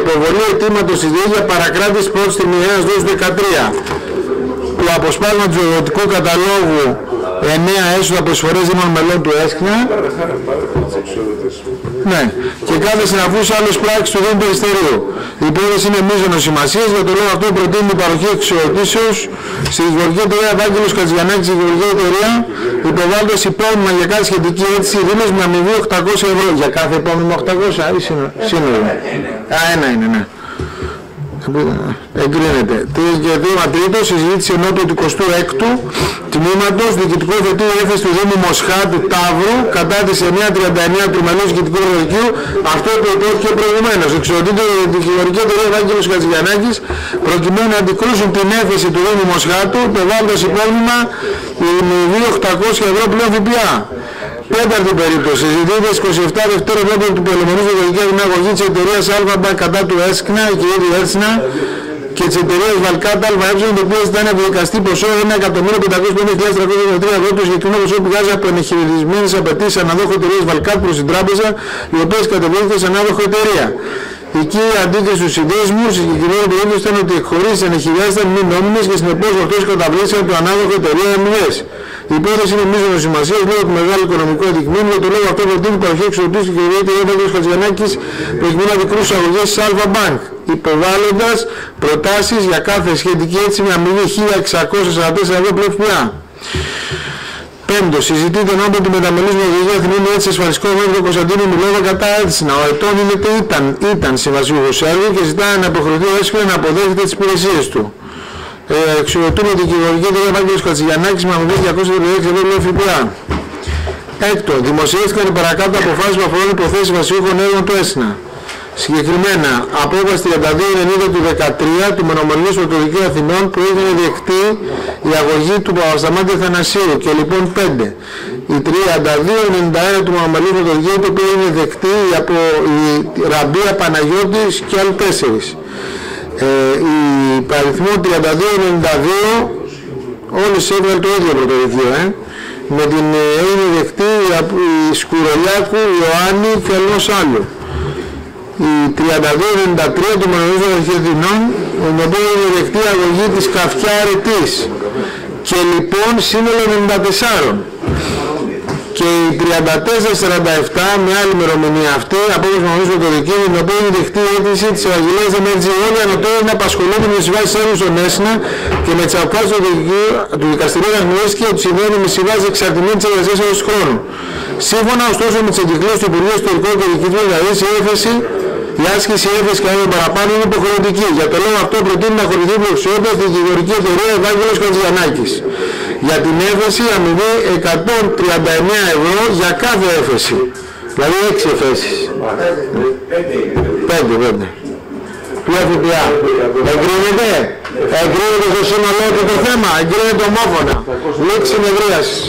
υποβολή αιτήματος της ΔΕΗ για παρακράτηση πρώτης τιμιαίας δόσης 13. Το αποσπάσμα του ζωγραφικού καταλόγου 9 έσοδα από εισφορές δήμων μελών του ΕΣΚΝΑ. Ναι, και κάθε συναφούς άλλες πράξεις του Δήμου Περιστερίου. Η υπόθεση είναι μείζωνος σημασίας, για το λόγο αυτό προτείνει την παροχή εξοδοτήσεως στη δικηγορική εταιρεία Ευάγγελος Χατζιανάκης, στη δικηγορική εταιρεία, υποβάλλοντας υπόμνημα για κάθε σχετική αίτηση Δήμες με αμοιβή 800 ευρώ. Για κάθε υπόμνημα 800 ή σύνολο. Ένα είναι, ναι. Εγκρίνεται. Και θέμα τρίτο, συζήτηση ενώπιον του 26ου τμήματος Διοικητικού Εφετείου Έφεση του Δήμου Μοσχάτου Ταύρου κατά της 939 του μελούς Διοικητικού Εφετείου. Αυτό που υπόθηκε προηγουμένως. Εξοδοτείται η δικηγορική εταιρεία Ευάγγελος Χατζιανάκης προκειμένου να αντικρούσουν την έφεση του Δήμου Μοσχάτου, υποβάλλοντας υπόμνημα με 800 ευρώ πλέον ΦΠΑ. Τέταρτη περίπτωση, συζητείται στις 27 Δευτέρου ενώπιον του Πελοποννήσου Δικηγορική Αγωγή της εταιρείας ΑΒΑ κατά του ΕΣΚΝΑ και η ΕΣΝΑ και της εταιρείας Βαλκάτα ΑΕ, το οποίο ήταν αποδικαστή ποσό 1.550.313 ευρώ. Το συγκεκριμένο ποσό πηγάζει από ενεχειρισμένες απαιτήσεις αναδόχου εταιρείας Βαλκάτα προς την τράπεζα, οι οποίες κατεβλήθηκαν σε ανάδοχο εταιρεία. Η κύρια αντίκριση του συνδέσμου στη συγκεκριμένη περίπτωση ήταν ότι οι εκχωρήσεις ενεχειριάσεις ήταν μη νόμιμες και συνεπώς αυτός καταβλήθηκαν το ανάδοχο εταιρεία αμοιβές. Η υπόθεση είναι μείζωνος σημασίας λόγω του μεγάλου οικονομικού αντικειμένου, για το λόγο αυτό προτείνει την παροχή εξοδοτήσεως στην κυβερνήτρια εταιρεία Ευάγγελος Χατζιανάκης προκειμένου να αντικρούσει αγωγές της Alpha Bank, υποβάλλοντας προτάσεις για κάθε σχετική αίτηση με αμοιβή 1.644 ευρώ πλέον ΦΠΑ. Πέμπτο, συζητείται ενώπιον του μεταμελούς Οδηγία Αθηνών η αίτηση ασφαλιστικών μέτρων του Κωνσταντίνου Μιλώδα κατά ΕΣΝΑ. Ο ετών ήταν συμβασιούχος έργου και ζητάει να υποχρεωθεί ο ΕΣΚΝΑ να αποδέχεται τις υπηρεσίες του. Εξοδοτούμε την δικηγορική εταιρεία Ευάγγελος Χατζιανάκης με αμοιβή 236 ευρώ πλέον ΦΠΑ. Έκτο, δημοσιεύτηκαν οι παρακάτω αποφάσεις που αφορούν υποθέσεις βασιούχων έργων του ΕΣΝΑ. Συγκεκριμένα, απόφαση 3290 του 2013 του Μονομελούς Πρωτοδικείου Αθηνών που έγινε δεκτή η αγωγή του Παπασταμάτη Θανασίου και λοιπόν 5. Η 3291 του Μονομελούς Πρωτοδικείου το οποίο έγινε δεκτή από η Ραμπία Παναγιώτης και άλλοι 4. Η παριθμό 3292 όλες έβγαλε το ίδιο πρωτοδικείο, με την έγινε δεκτή η Σκουρολιάκου, Ιωάννη και ενός άλλου. Η 3293 του Μονομελούς Πρωτοδικείου Αθηνών, την οποία είναι δεκτή η αγωγή της Καφιά Αρετής και λοιπόν σύνολο 94. Και η 3447 με άλλη ημερομηνία αυτή, απόφαση Μονομελούς Πρωτοδικείου, την οποία είναι δεκτή η αίτηση της Ευαγγελίας Δεμέτζιόλη ανωτέρω να απασχολούνται με τις συμβάσεις έργου στον ΕΣΝΑ και με τις αποφάσεις του Δικαστηρίου Αγνοήσκη ότι συμβαίνει με συμβάσεις εξαρτημένες της εργασίας ενός χρόνου. Σύμφωνα ωστόσο με τις εκδηλώσεις του Υπουργείου Ιστορικών και Διοικητικού Εργασίας, η άσκηση έφεση κανένα παραπάνω είναι υποχρεωτική. Για το λόγο αυτό προτείνει να χορηγηθεί προεξιότητα στη δικηγορική εταιρεία Ευάγγελος Χατζιανάκης. Για την έφεση αμοιβή 139 ευρώ για κάθε έφεση. Δηλαδή 6 εφέσεις. 5. Ποια ΦΠΑ. Εγκρίνεται. Εγκρίνεται στο σύνολό του το θέμα. Εγκρίνεται ομόφωνα. Λήξη συνεδρίασης.